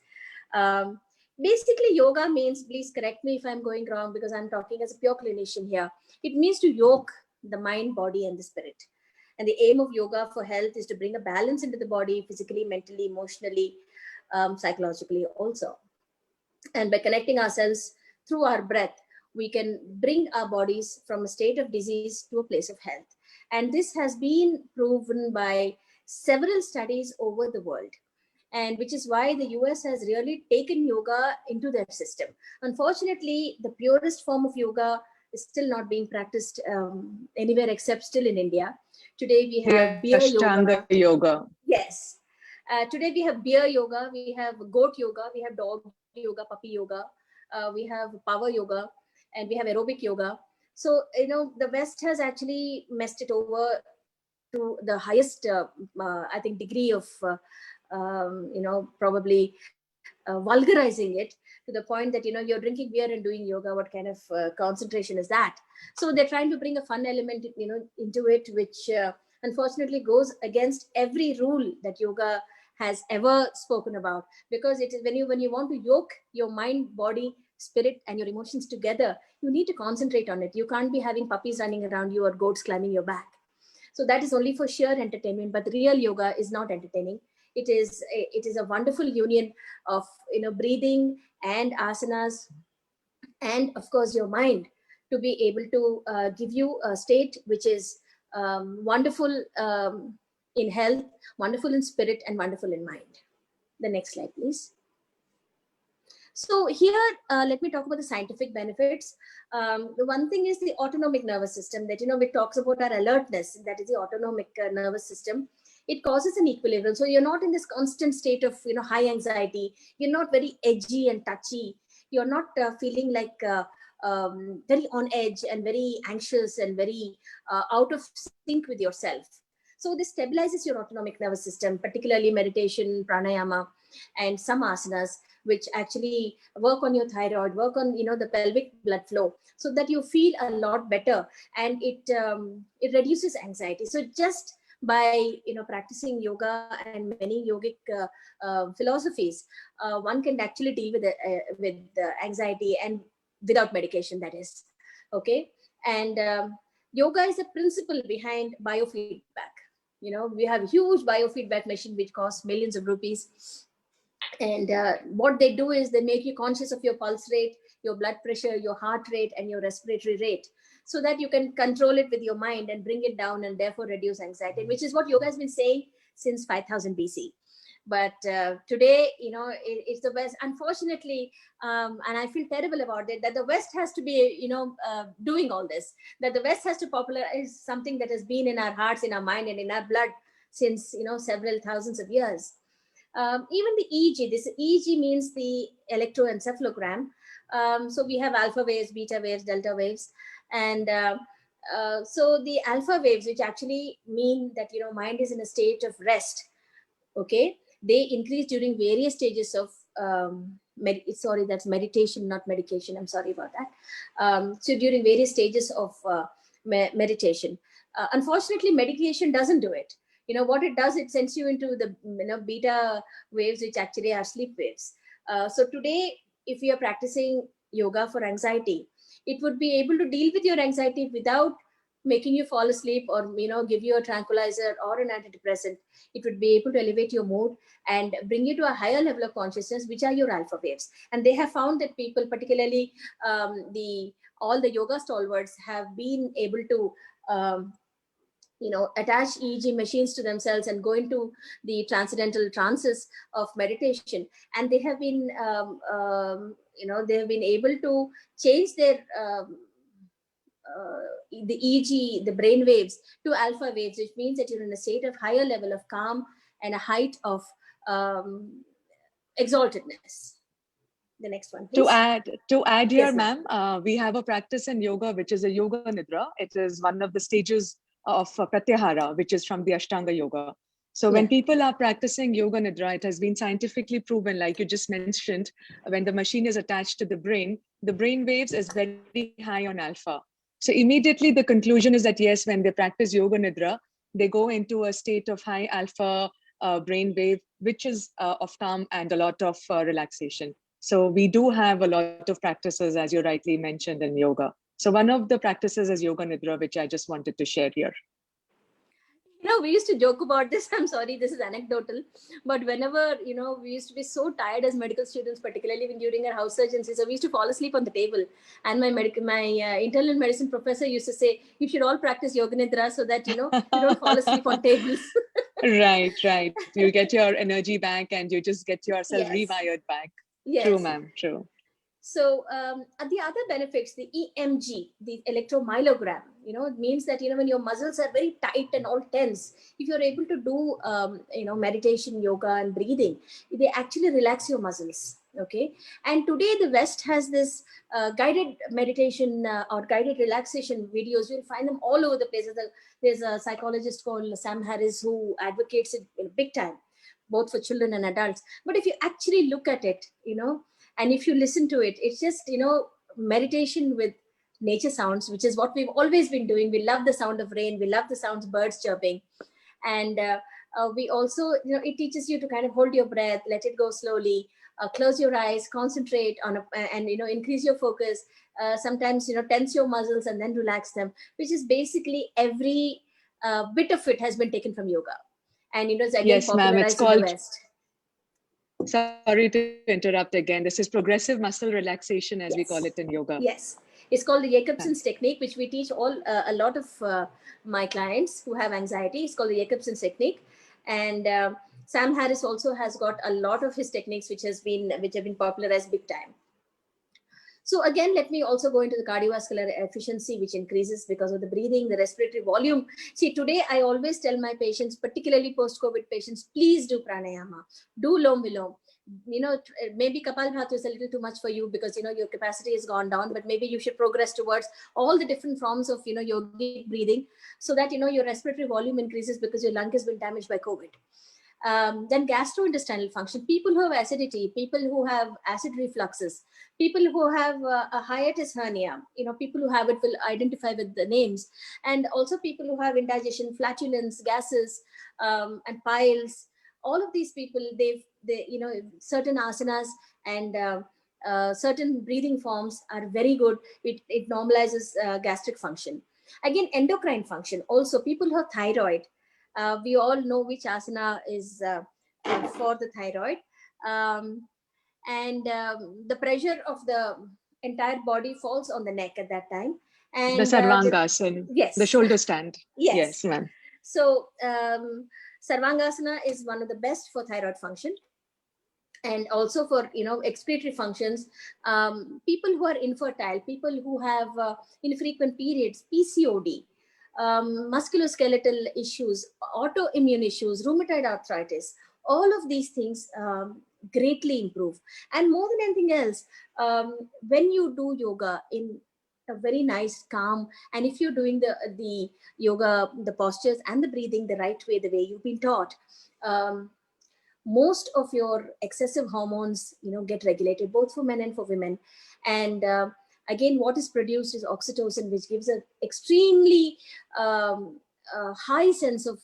Basically, yoga means, please correct me if I'm going wrong, because I'm talking as a pure clinician here. It means to yoke the mind, body, and the spirit. And the aim of yoga for health is to bring a balance into the body, physically, mentally, emotionally, psychologically also. And by connecting ourselves through our breath, we can bring our bodies from a state of disease to a place of health. And this has been proven by several studies over the world, and which is why the US has really taken yoga into their system. Unfortunately, the purest form of yoga is still not being practiced anywhere except still in India. Today we have beer yoga. Yes. Today we have beer yoga, we have goat yoga, we have dog yoga, puppy yoga, we have power yoga, and we have aerobic yoga. So, the West has actually messed it over to the highest, I think, degree of, probably vulgarizing it to the point that, you're drinking beer and doing yoga. What kind of concentration is that? So they're trying to bring a fun element, into it, which unfortunately goes against every rule that yoga has ever spoken about. Because it is when you want to yoke your mind, body, spirit, and your emotions together, you need to concentrate on it. You can't be having puppies running around you or goats climbing your back. So that is only for sheer entertainment, but real yoga is not entertaining. It is a wonderful union of breathing and asanas, and of course your mind, to be able to give you a state which is wonderful in health, wonderful in spirit, and wonderful in mind. The next slide, please. So here, let me talk about the scientific benefits. The one thing is the autonomic nervous system that, which talks about our alertness. That is the autonomic nervous system. It causes an equilibrium. So you're not in this constant state of, high anxiety. You're not very edgy and touchy. You're not feeling like very on edge and very anxious and very out of sync with yourself. So this stabilizes your autonomic nervous system, particularly meditation, pranayama, and some asanas, which actually work on your thyroid, work on the pelvic blood flow, so that you feel a lot better, and it reduces anxiety. So just by practicing yoga and many yogic philosophies, one can actually deal with anxiety, and without medication, that is. Okay. And yoga is the principle behind biofeedback. We have a huge biofeedback machine which costs millions of rupees. And what they do is they make you conscious of your pulse rate, your blood pressure, your heart rate, and your respiratory rate, so that you can control it with your mind and bring it down, and therefore reduce anxiety, which is what yoga has been saying since 5000 BC. But today, it's the West, unfortunately, and I feel terrible about it, that the West has to be, doing all this, that the West has to popularize something that has been in our hearts, in our mind, and in our blood since, several thousands of years. Even the EEG, this EEG means the electroencephalogram. So we have alpha waves, beta waves, delta waves. And so the alpha waves, which actually mean that, mind is in a state of rest. Okay. They increase during various stages of, that's meditation, not medication. I'm sorry about that. So during various stages of meditation. Unfortunately, medication doesn't do it. What it does, it sends you into the beta waves, which actually are sleep waves. So today, if you are practicing yoga for anxiety, it would be able to deal with your anxiety without making you fall asleep, or give you a tranquilizer or an antidepressant. It would be able to elevate your mood and bring you to a higher level of consciousness, which are your alpha waves. And they have found that people, particularly all the yoga stalwarts, have been able to attach EEG machines to themselves and go into the transcendental trances of meditation. And they have been, they have been able to change their the EEG, the brain waves, to alpha waves, which means that you're in a state of higher level of calm and a height of exaltedness. The next one, please. To add here, Yes, ma'am, we have a practice in yoga, which is a yoga nidra. It is one of the stages of pratyahara, which is from the Ashtanga yoga. So when people are practicing yoga nidra, it has been scientifically proven, like you just mentioned, when the machine is attached to the brain waves is very high on alpha. So immediately the conclusion is that yes, when they practice yoga nidra, they go into a state of high alpha brain wave, which is of calm and a lot of relaxation. So we do have a lot of practices, as you rightly mentioned, in yoga. So one of the practices is yoga nidra, which I just wanted to share here. we used to joke about this. I'm sorry, this is anecdotal, but whenever, we used to be so tired as medical students, particularly when during our house surgery, so we used to fall asleep on the table. And my internal medicine professor used to say, you should all practice yoga nidra so that, you don't fall asleep on tables. Right. You get your energy back and you just get yourself Yes. rewired back. Yes. True, ma'am. True. So the other benefits, the EMG, the electromyogram, it means that, when your muscles are very tight and all tense, if you're able to do, meditation, yoga and breathing, they actually relax your muscles. Okay. And today the West has this guided meditation or guided relaxation videos. You'll find them all over the place. There's a psychologist called Sam Harris who advocates it big time, both for children and adults. But if you actually look at it, and if you listen to it, it's just, meditation with nature sounds, which is what we've always been doing. We love the sound of rain. We love the sounds of birds chirping. And we also, it teaches you to kind of hold your breath, let it go slowly, close your eyes, concentrate on and, increase your focus. Sometimes, tense your muscles and then relax them, which is basically every bit of it has been taken from yoga. And, it's again Yes, ma'am. It's popularized in called, the West. Sorry to interrupt again. This is progressive muscle relaxation, as we call it in yoga. Yes. It's called the Jacobson's technique, which we teach a lot of my clients who have anxiety. It's called the Jacobson's technique. And Sam Harris also has got a lot of his techniques, which have been popularized big time. So again, let me also go into the cardiovascular efficiency, which increases because of the breathing, the respiratory volume. See, today I always tell my patients, particularly post-COVID patients, please do pranayama, do lom vilom. Maybe Kapalbhati is a little too much for you because, your capacity has gone down, but maybe you should progress towards all the different forms of, yogic breathing so that, your respiratory volume increases because your lung has been damaged by COVID. Then gastrointestinal function, people who have acidity, people who have acid refluxes, people who have a hiatus hernia, people who have it will identify with the names, and also people who have indigestion, flatulence, gases, and piles. All of these people, they certain asanas and certain breathing forms are very good. It normalizes gastric function. Again, endocrine function. Also, people who have thyroid, we all know which asana is for the thyroid. The pressure of the entire body falls on the neck at that time. And the Sarvangasana, yes, the shoulder stand. Yes, ma'am. So Sarvangasana is one of the best for thyroid function. And also for, excretory functions, people who are infertile, people who have infrequent periods, PCOD, musculoskeletal issues, autoimmune issues, rheumatoid arthritis, all of these things greatly improve. And more than anything else, when you do yoga in a very nice, calm, and if you're doing the yoga, the postures and the breathing the right way, the way you've been taught, most of your excessive hormones, get regulated, both for men and for women. And again, what is produced is oxytocin, which gives an extremely high sense of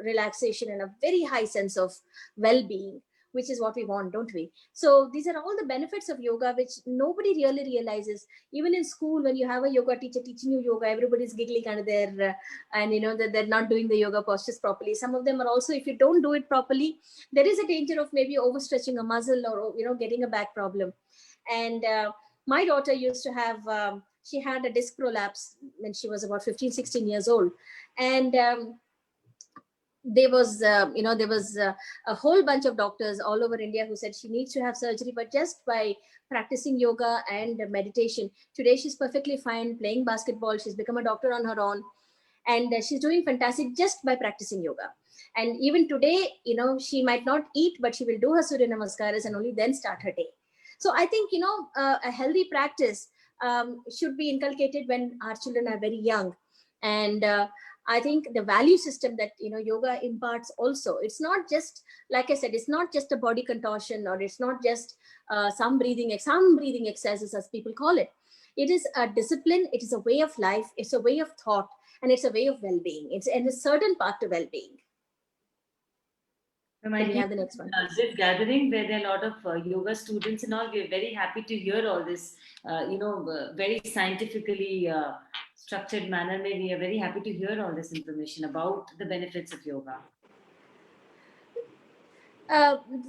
relaxation and a very high sense of well-being, which is what we want, don't we? So these are all the benefits of yoga, which nobody really realizes. Even in school, when you have a yoga teacher teaching you yoga, everybody's giggling under there, and that they're not doing the yoga postures properly. Some of them are also, if you don't do it properly, there is a danger of maybe overstretching a muscle or getting a back problem. And my daughter used to have, she had a disc prolapse when she was about 15, 16 years old. And there was a whole bunch of doctors all over India who said she needs to have surgery, but just by practicing yoga and meditation, today she's perfectly fine playing basketball. She's become a doctor on her own, and she's doing fantastic just by practicing yoga. And even today, she might not eat, but she will do her Surya Namaskaras and only then start her day. So I think, a healthy practice should be inculcated when our children are very young. And I think the value system that, yoga imparts also, it's not just, like I said, it's not just a body contortion, or it's not just some breathing exercises, as people call it. It is a discipline. It is a way of life. It's a way of thought, and it's a way of well-being. It's a certain path to well-being. Can we have the next one? This gathering where there are a lot of yoga students and all, we're very happy to hear all this, very scientifically structured manner. We are very happy to hear all this information about the benefits of yoga.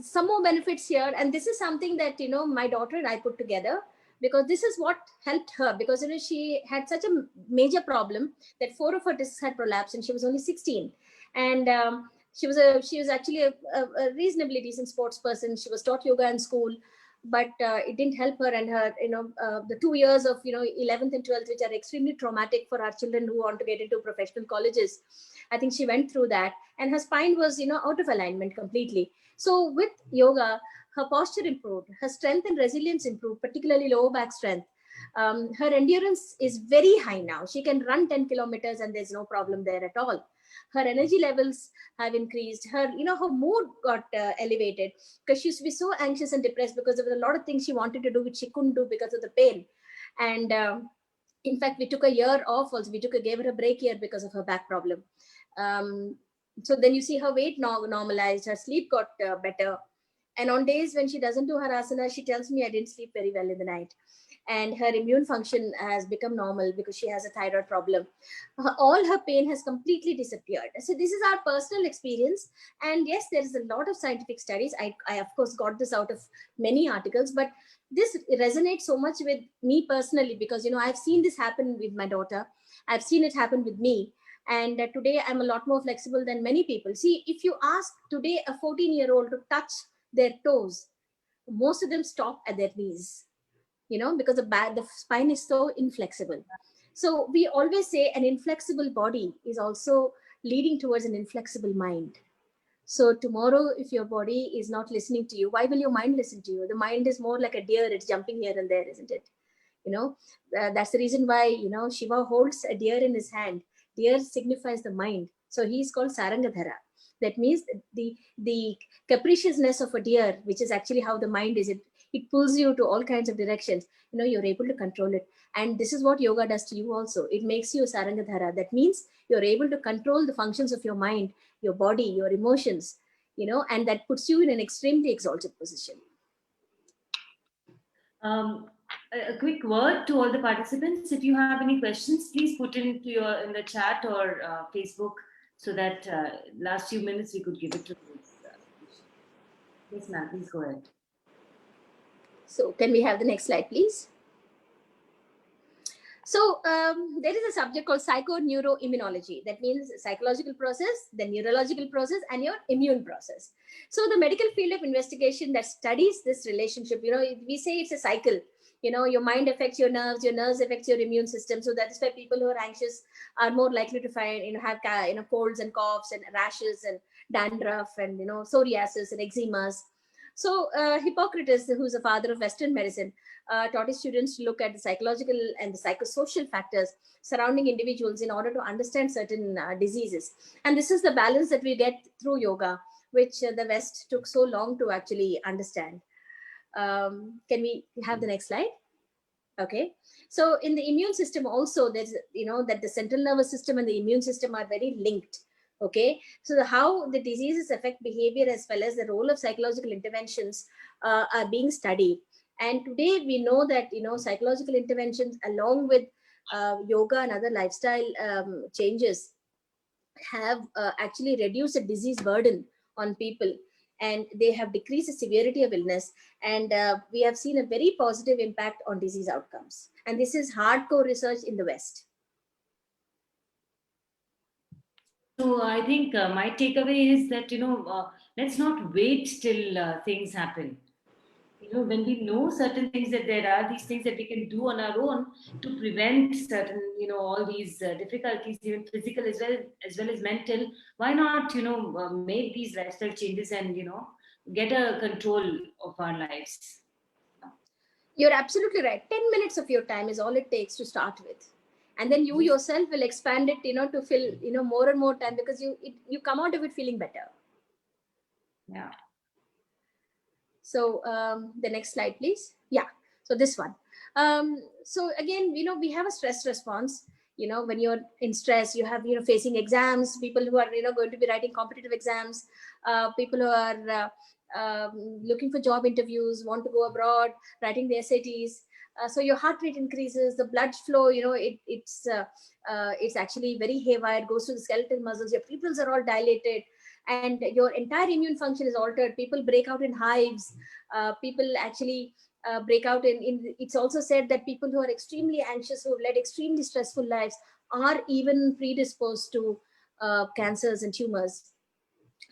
Some more benefits here, and this is something that my daughter and I put together, because this is what helped her, because she had such a major problem that 4 of her discs had prolapsed and she was only 16. And she was actually a reasonably decent sports person. She was taught yoga in school, but it didn't help her. And her the 2 years of 11th and 12th, which are extremely traumatic for our children who want to get into professional colleges, I think she went through that, and her spine was out of alignment completely. So with yoga, her posture improved, her strength and resilience improved, particularly lower back strength. Her endurance is very high now. She can run 10 kilometers and there's no problem there at all. Her energy levels have increased. Her mood got elevated, because she used to be so anxious and depressed because there was a lot of things she wanted to do which she couldn't do because of the pain. And in fact, we took a year off also. Gave her a break year because of her back problem. So then you see her weight normalized, her sleep got better. And on days when she doesn't do her asana, she tells me, I didn't sleep very well in the night. And her immune function has become normal because she has a thyroid problem. All her pain has completely disappeared. So this is our personal experience. And yes, there is a lot of scientific studies. I of course got this out of many articles, but this resonates so much with me personally, because I've seen this happen with my daughter. I've seen it happen with me. And today I'm a lot more flexible than many people. See, if you ask today a 14-year-old to touch their toes, most of them stop at their knees, because the spine is so inflexible. So we always say an inflexible body is also leading towards an inflexible mind. So tomorrow, if your body is not listening to you, why will your mind listen to you? The mind is more like a deer. It's jumping here and there, isn't it? That's the reason why, Shiva holds a deer in his hand. Deer signifies the mind. So he is called Sarangadhara. That means the capriciousness of a deer, which is actually how the mind is. It pulls you to all kinds of directions. You're able to control it. And this is what yoga does to you also. It makes you Sarangadhara. That means you're able to control the functions of your mind, your body, your emotions, and that puts you in an extremely exalted position. A quick word to all the participants. If you have any questions, please put in the chat or Facebook, so that last few minutes we could give it to this. Yes, ma'am, please go ahead. So can we have the next slide, please? So there is a subject called psychoneuroimmunology. That means psychological process, the neurological process, and your immune process. So the medical field of investigation that studies this relationship, we say it's a cycle. Your mind affects your nerves affects your immune system. So that is why people who are anxious are more likely to find, have colds and coughs and rashes and dandruff and, psoriasis and eczemas. So Hippocrates, who's the father of Western medicine, taught his students to look at the psychological and the psychosocial factors surrounding individuals in order to understand certain diseases. And this is the balance that we get through yoga, which the West took so long to actually understand. Can we have the next slide? Okay. So in the immune system also, there's, that the central nervous system and the immune system are very linked. Okay. So how the diseases affect behavior as well as the role of psychological interventions are being studied. And today we know that, psychological interventions along with yoga and other lifestyle changes have actually reduced the disease burden on people, and they have decreased the severity of illness. And we have seen a very positive impact on disease outcomes. And this is hardcore research in the West. So I think my takeaway is that, let's not wait till things happen. When we know certain things, that there are these things that we can do on our own to prevent certain, all these difficulties, even physical as well as mental, why not, make these lifestyle changes and, get a control of our lives. You're absolutely right. 10 minutes of your time is all it takes to start with. And then you yourself will expand it, to fill, more and more time, because you come out of it feeling better. Yeah. So the next slide, please. Yeah. So this one. So again, we have a stress response. When you're in stress, you have, facing exams, people who are, going to be writing competitive exams, people who are looking for job interviews, want to go abroad, writing the SATs. So your heart rate increases, the blood flow, it's actually very haywire, it goes to the skeletal muscles, your pupils are all dilated, and your entire immune function is altered. People break out in hives. People actually break out in. It's also said that people who are extremely anxious, who have led extremely stressful lives, are even predisposed to cancers and tumors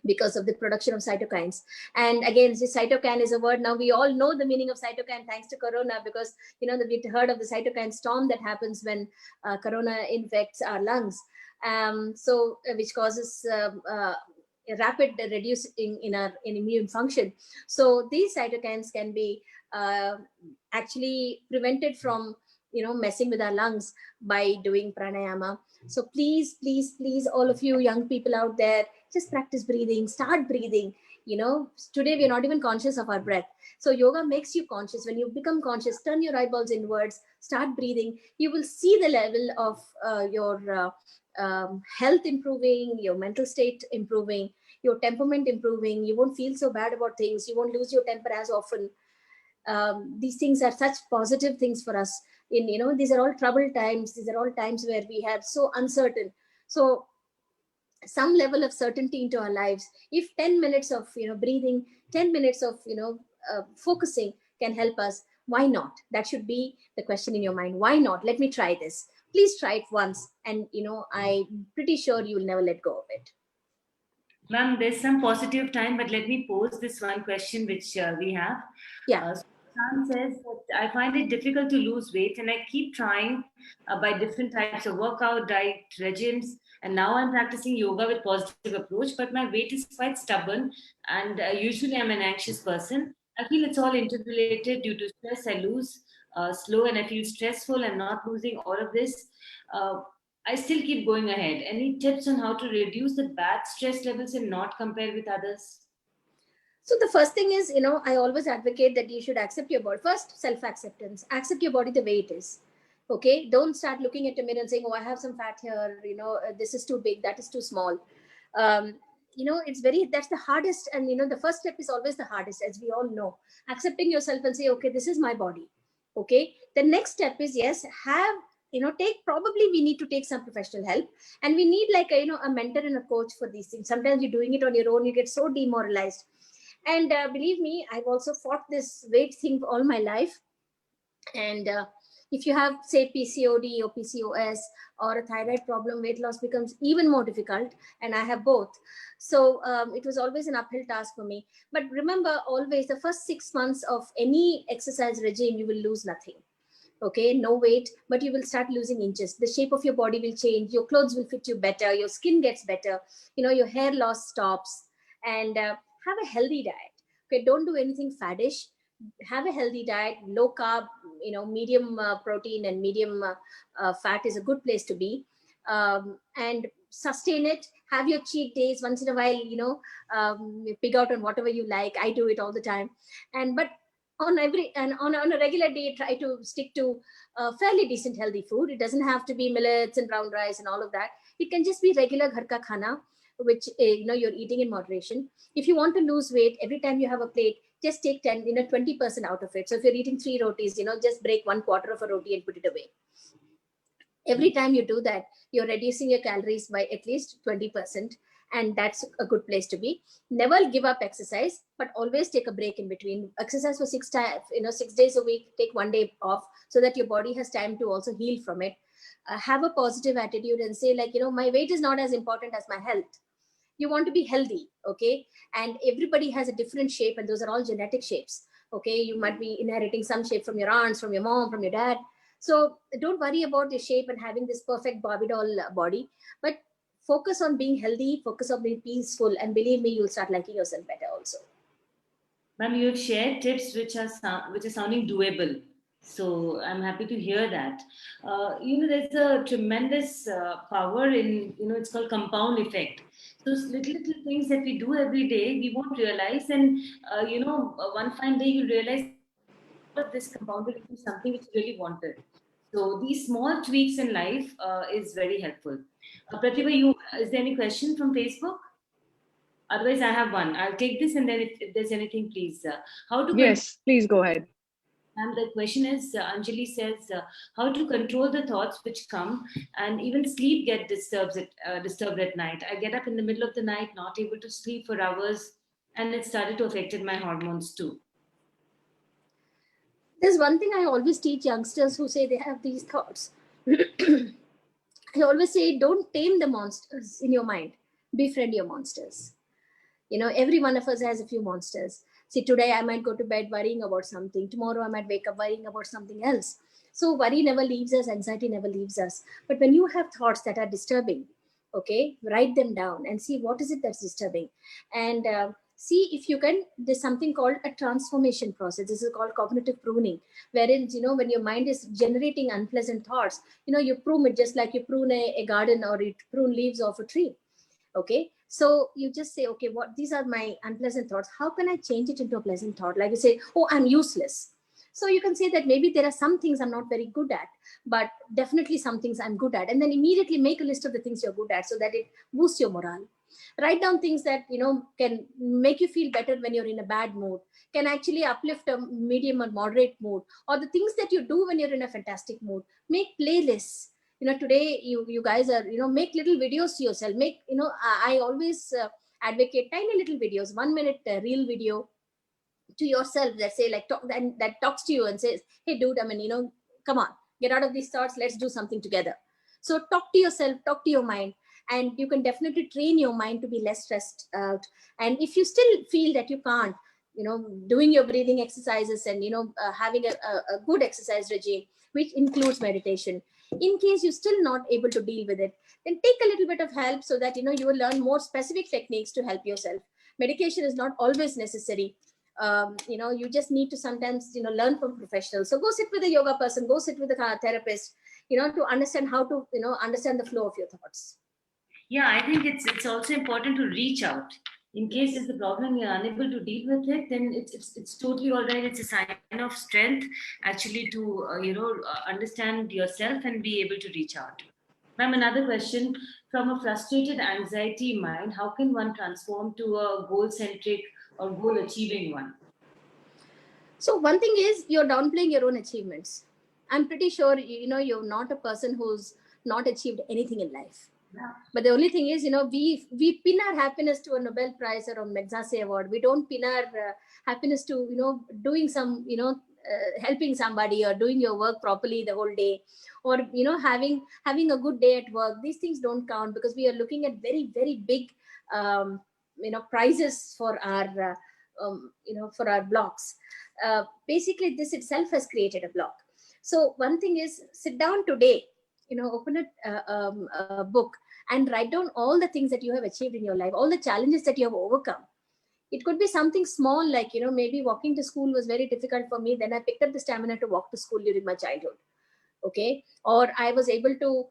because of the production of cytokines. And again, the cytokine is a word now we all know the meaning of cytokine thanks to corona, because we've heard of the cytokine storm that happens when corona infects our lungs, which causes a rapid reducing in our immune function. So these cytokines can be actually prevented from messing with our lungs by doing pranayama. So please, please, please, all of you young people out there, just practice breathing, start breathing. Today we're not even conscious of our breath. So yoga makes you conscious. When you become conscious, turn your eyeballs inwards, start breathing. You will see the level of your health improving, your mental state improving, your temperament improving. You won't feel so bad about things. You won't lose your temper as often. These things are such positive things for us. These are all troubled times. These are all times where we have so uncertain. So some level of certainty into our lives. If 10 minutes of breathing, 10 minutes of focusing can help us, why not? That should be the question in your mind. Why not? Let me try this. Please try it once, and I'm pretty sure you will never let go of it. Ma'am, there's some positive time, but let me pose this one question which we have. Yeah. Sam says that I find it difficult to lose weight, and I keep trying by different types of workout, diet, regimes, and now I'm practicing yoga with positive approach, but my weight is quite stubborn, and usually I'm an anxious person. I feel it's all interrelated. Due to stress, I lose slow, and I feel stressful. I'm not losing all of this. Uh, I still keep going ahead. Any tips on how to reduce the bad stress levels and not compare with others? So the first thing is, I always advocate that you should accept your body. First, self-acceptance. Accept your body the way it is. Okay? Don't start looking at the mirror and saying, oh, I have some fat here, this is too big, that is too small. That's the hardest. And, the first step is always the hardest, as we all know. Accepting yourself and say, okay, this is my body. Okay? The next step is, yes, we need to take some professional help, and we need like a mentor and a coach for these things. Sometimes you're doing it on your own, you get so demoralized. And believe me, I've also fought this weight thing all my life. And if you have, say, PCOD or PCOS or a thyroid problem, weight loss becomes even more difficult. And I have both. So it was always an uphill task for me. But remember, always the first 6 months of any exercise regime, you will lose nothing. Okay, no weight, but you will start losing inches. The shape of your body will change. Your clothes will fit you better. Your skin gets better. Your hair loss stops. And have a healthy diet. Okay, don't do anything faddish. Have a healthy diet, low carb, medium protein and medium fat is a good place to be. And sustain it. Have your cheat days once in a while. Pig out on whatever you like. I do it all the time. But on a regular day, try to stick to fairly decent healthy food. It doesn't have to be millets and brown rice and all of that. It can just be regular ghar ka khana, which you're eating in moderation. If you want to lose weight, every time you have a plate, just take 20% out of it. So if you're eating 3 rotis, just break 1/4 of a roti and put it away. Every time you do that, you're reducing your calories by at least 20. And that's a good place to be. Never give up exercise, but always take a break in between. Exercise for 6 days a week, take 1 day off so that your body has time to also heal from it. Have a positive attitude and say like, my weight is not as important as my health. You want to be healthy, okay? And everybody has a different shape, and those are all genetic shapes, okay? You might be inheriting some shape from your aunts, from your mom, from your dad. So don't worry about your shape and having this perfect Barbie doll body, but focus on being healthy, focus on being peaceful, and believe me, you'll start liking yourself better also. Ma'am, you have shared tips which are sounding doable. So I'm happy to hear that. There's a tremendous power in, it's called compound effect. So little things that we do every day, we won't realize. And, one fine day you'll realize this compounded into something which you really wanted. So these small tweaks in life is very helpful. Pratibha, is there any question from Facebook? Otherwise, I have one. I'll take this, and then if there's anything, please. Yes, please go ahead. And the question is, Anjali says, how to control the thoughts which come, and even sleep get disturbed at night. I get up in the middle of the night, not able to sleep for hours, and it started to affect my hormones too. There's one thing I always teach youngsters who say they have these thoughts. I always say, don't tame the monsters in your mind, befriend your monsters. Every one of us has a few monsters. See, today I might go to bed worrying about something. Tomorrow I might wake up worrying about something else. So worry never leaves us, anxiety never leaves us. But when you have thoughts that are disturbing, okay, write them down and see what is it that's disturbing. And see if you can, there's something called a transformation process. This is called cognitive pruning, wherein, when your mind is generating unpleasant thoughts, you prune it just like you prune a garden, or you prune leaves off a tree. Okay, so you just say, okay, what, these are my unpleasant thoughts, how can I change it into a pleasant thought? Like you say, oh, I'm useless. So you can say that maybe there are some things I'm not very good at, but definitely some things I'm good at, and then immediately make a list of the things you're good at, so that it boosts your morale. Write down things that can make you feel better when you're in a bad mood, can actually uplift a medium or moderate mood, or the things that you do when you're in a fantastic mood. Make playlists. Today you guys are, make little videos to yourself. Make, I always advocate tiny little videos, 1 minute reel video to yourself, that say, like, that talks to you and says, hey dude, I mean, come on, get out of these thoughts, let's do something together. So talk to yourself, talk to your mind, and you can definitely train your mind to be less stressed out. And if you still feel that you can't, doing your breathing exercises, and having a good exercise regime, which includes meditation, in case you're still not able to deal with it, then take a little bit of help, so that you will learn more specific techniques to help yourself. Medication is not always necessary. You just need to sometimes learn from professionals. So go sit with a yoga person, go sit with a therapist, to understand how to understand the flow of your thoughts. Yeah, I think it's also important to reach out. In case there's a problem, you're unable to deal with it, then it's totally all right. It's a sign of strength, actually, to understand yourself and be able to reach out. Ma'am, another question: from a frustrated anxiety mind, how can one transform to a goal-centric or goal-achieving one? So one thing is, you're downplaying your own achievements. I'm pretty sure you're not a person who's not achieved anything in life. Yeah. But the only thing is, we pin our happiness to a Nobel Prize or a Magsaysay Award. We don't pin our happiness to doing some helping somebody, or doing your work properly the whole day, or having a good day at work. These things don't count, because we are looking at very, very big prizes for our for our blocks. Basically, this itself has created a block. So one thing is, sit down today, open a book, and write down all the things that you have achieved in your life, all the challenges that you have overcome. It could be something small, like maybe walking to school was very difficult for me, then I picked up the stamina to walk to school during my childhood. Okay, or I was able to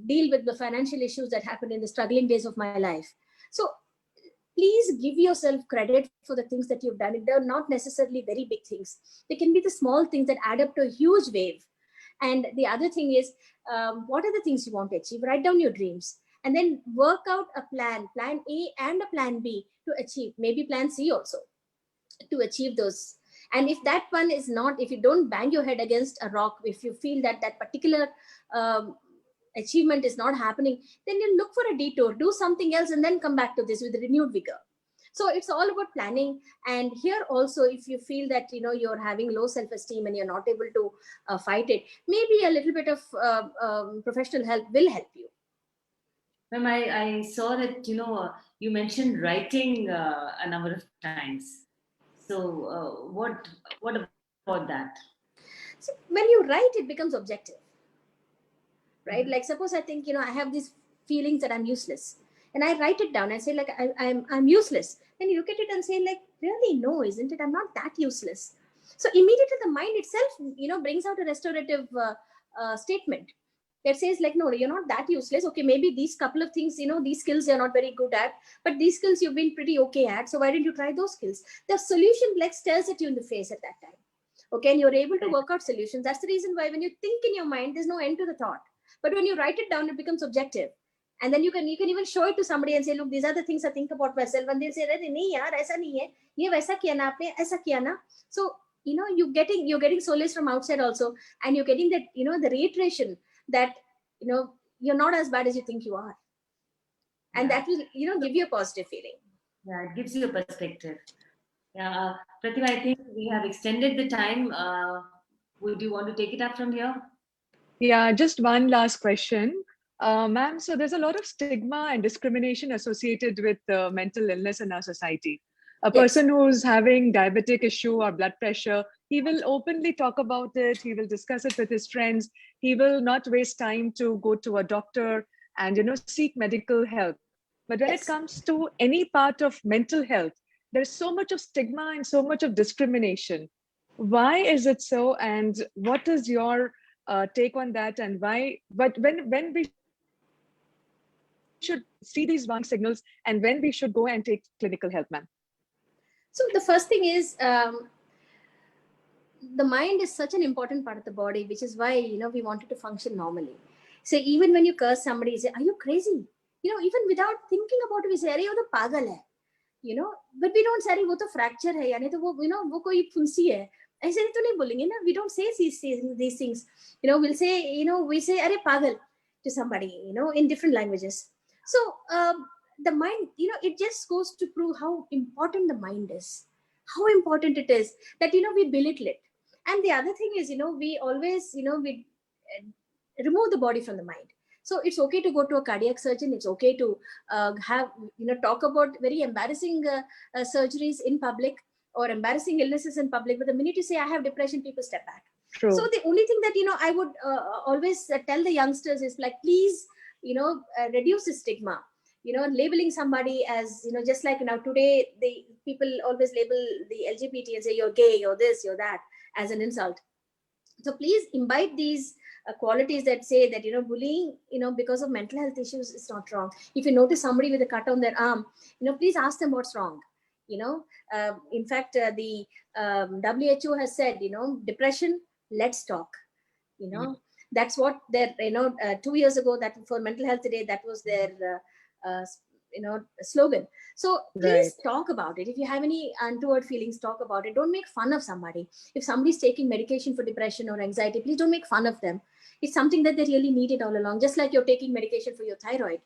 deal with the financial issues that happened in the struggling days of my life. So please give yourself credit for the things that you've done. They're not necessarily very big things. They can be the small things that add up to a huge wave. And the other thing is, what are the things you want to achieve? Write down your dreams, and then work out a plan A and a plan B to achieve, maybe plan C also, to achieve those. And if that one is not, if you don't bang your head against a rock, if you feel that that particular achievement is not happening, then you look for a detour, do something else, and then come back to this with renewed vigor. So it's all about planning. And here also, if you feel that you're having low self-esteem and you're not able to fight it, maybe a little bit of professional help will help you. Ma'am, I saw that you mentioned writing a number of times. So what about that? So when you write, it becomes objective, right? Like, suppose I think I have these feelings that I'm useless, and I write it down and say, like, I'm useless. Then you look at it and say, like, really, no, isn't it? I'm not that useless. So immediately the mind itself brings out a restorative statement that says, like, no, you're not that useless. Okay, maybe these couple of things, these skills you're not very good at, but these skills you've been pretty okay at, so why didn't you try those skills? The solution, like, stares at you in the face at that time. Okay, and you're able to work out solutions. That's the reason why when you think in your mind, there's no end to the thought. But when you write it down, it becomes objective. And then you can even show it to somebody and say, look, these are the things I think about myself. And they'll say, nahi yaar, aisa nahi hai. Ye waisa kiya na aapne, aisa kiya na. So you're getting solace from outside also, and you're getting that, the reiteration that, you're not as bad as you think you are. And that will, give you a positive feeling. Yeah, it gives you a perspective. Yeah, Pratima, I think we have extended the time. Would you want to take it up from here? Yeah, just one last question. Ma'am, so there's a lot of stigma and discrimination associated with mental illness in our society. A Yes. person who's having diabetic issue or blood pressure, he will openly talk about it. He will discuss it with his friends. He will not waste time to go to a doctor and, seek medical help. But when it Yes. comes to any part of mental health, there's so much of stigma and so much of discrimination. Why is it so? And what is your take on that, and why? But when we should see these warning signals, and when we should go and take clinical help, ma'am? So the first thing is, the mind is such an important part of the body, which is why, we want it to function normally. So even when you curse somebody, you say, are you crazy? Even without thinking about it, we say, अरे वो तो पागल है. But we don't say, अरे वो तो fracture है, यानी तो वो, वो कोई फुंसी है. ऐसे तो नहीं बोलेंगे ना. We don't say these things. We'll say, we say, अरे पागल to somebody, in different languages. So the mind, it just goes to prove how important the mind is, how important it is that, we belittle it. And the other thing is, we always, we remove the body from the mind. So it's okay to go to a cardiac surgeon. It's okay to have, talk about very embarrassing surgeries in public or embarrassing illnesses in public. But the minute you say, I have depression, people step back. True. So the only thing that, I would always tell the youngsters is like, please, reduce the stigma. Labeling somebody as, just like now today, the people always label the LGBT and say, you're gay, you're this, you're that, as an insult. So please imbibe these qualities that say that, bullying, because of mental health issues is not wrong. If you notice somebody with a cut on their arm, please ask them what's wrong. In fact, the WHO has said, depression, let's talk. That's what their, 2 years ago, that for Mental Health Day, that was their slogan. So please talk about it. If you have any untoward feelings, talk about it. Don't make fun of somebody. If somebody's taking medication for depression or anxiety, please don't make fun of them. It's something that they really needed all along. Just like you're taking medication for your thyroid,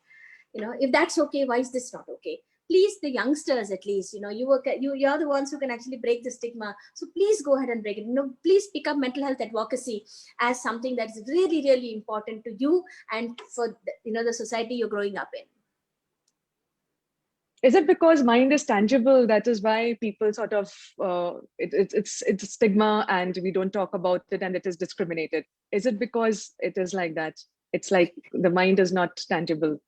if that's okay, why is this not okay? Please, the youngsters, at least, you're the ones who can actually break the stigma. So please go ahead and break it. Please pick up mental health advocacy as something that is really, really important to you and for the society you're growing up in. Is it because mind is tangible, that is why people sort of it's stigma and we don't talk about it and it is discriminated? Is it because it is like that? It's like the mind is not tangible.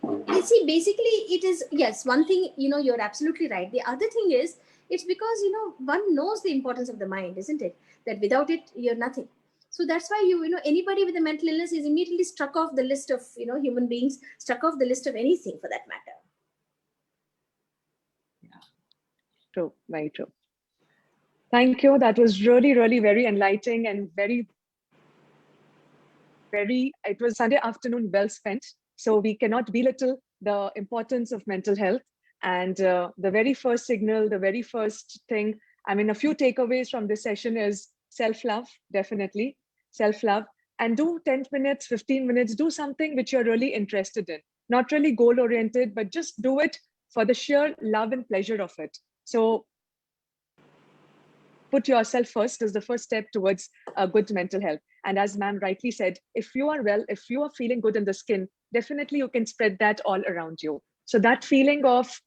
You see, basically it is, yes, one thing, you're absolutely right. The other thing is, it's because, one knows the importance of the mind, isn't it? That without it, you're nothing. So that's why anybody with a mental illness is immediately struck off the list of, human beings, struck off the list of anything for that matter. True, very true. Thank you. That was really, really very enlightening and it was Sunday afternoon well spent. So we cannot belittle the importance of mental health. And the very first signal, the very first thing, a few takeaways from this session is self-love, definitely. Self-love. And do 10 minutes, 15 minutes, do something which you're really interested in. Not really goal-oriented, but just do it for the sheer love and pleasure of it. So put yourself first is the first step towards good mental health. And as ma'am rightly said, if you are well, if you are feeling good in the skin, definitely you can spread that all around you. So that feeling of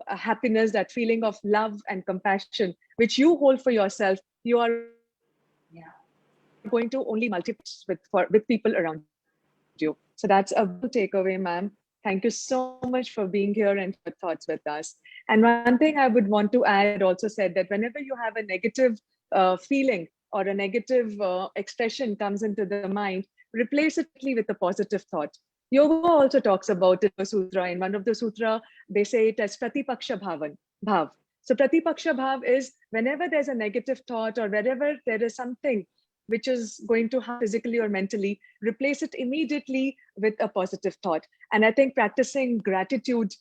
happiness, that feeling of love and compassion, which you hold for yourself, you are going to only multiply with people around you. So that's a big takeaway, ma'am. Thank you so much for being here and your thoughts with us. And one thing I would want to add, also said that whenever you have a negative feeling or a negative expression comes into the mind, replace it with a positive thought. Yoga also talks about it in the sutra. In one of the sutra, they say it as pratipaksha bhav. So pratipaksha bhav is whenever there's a negative thought or wherever there is something which is going to harm physically or mentally, replace it immediately with a positive thought. And I think practicing gratitude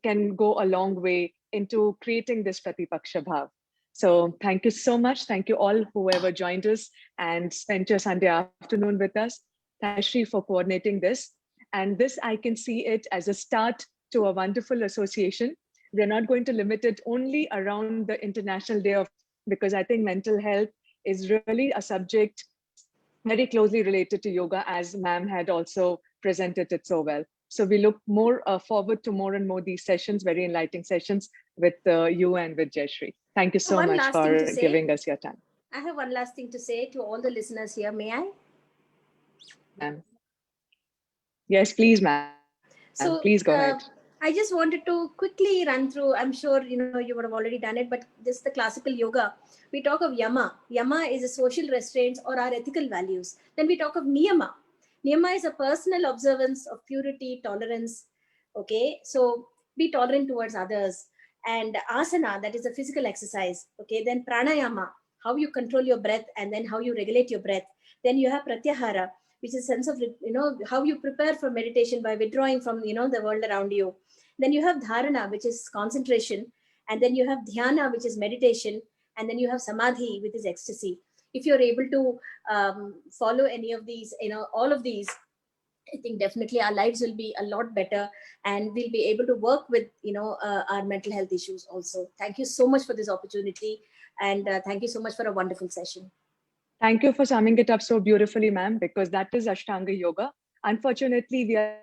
can go a long way into creating this pratipaksha bhav. So thank you so much. Thank you all whoever joined us and spent your Sunday afternoon with us. Thank you, Shri, for coordinating this. And this, I can see it as a start to a wonderful association. We're not going to limit it only around the International Day of, because I think mental health is really a subject very closely related to yoga, as ma'am had also presented it so well. So we look more forward to more and more these sessions, very enlightening sessions with you and with Jayashree. Thank you so much for giving us your time. I have one last thing to say to all the listeners here. May I? Ma'am. Yes, please, ma'am. So, please go ahead. I just wanted to quickly run through, I'm sure you would have already done it, but this is the classical yoga. We talk of yama. Yama is a social restraints or our ethical values. Then we talk of niyama. Niyama is a personal observance of purity, tolerance. Okay, so be tolerant towards others. And asana, that is a physical exercise. Okay, then pranayama, how you control your breath and then how you regulate your breath. Then you have pratyahara, which is a sense of, how you prepare for meditation by withdrawing from, the world around you. Then you have dharana, which is concentration. And then you have dhyana, which is meditation. And then you have samadhi, which is ecstasy. If you're able to follow any of these, all of these, I think definitely our lives will be a lot better and we'll be able to work with, our mental health issues also. Thank you so much for this opportunity. And thank you so much for a wonderful session. Thank you for summing it up so beautifully, ma'am, because that is Ashtanga Yoga. Unfortunately, we are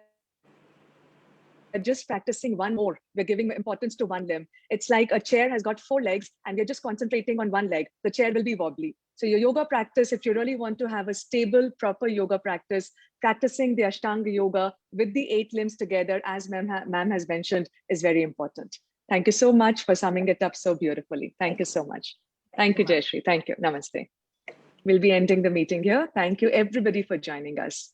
just practicing one more. We're giving importance to one limb. It's like a chair has got 4 legs and we're just concentrating on one leg. The chair will be wobbly. So your yoga practice, if you really want to have a stable, proper yoga practice, practicing the Ashtanga Yoga with the 8 limbs together, as ma'am has mentioned, is very important. Thank you so much for summing it up so beautifully. Thank you so much. Thank you, Jayashree. Thank you. Namaste. We'll be ending the meeting here. Thank you, everybody, for joining us.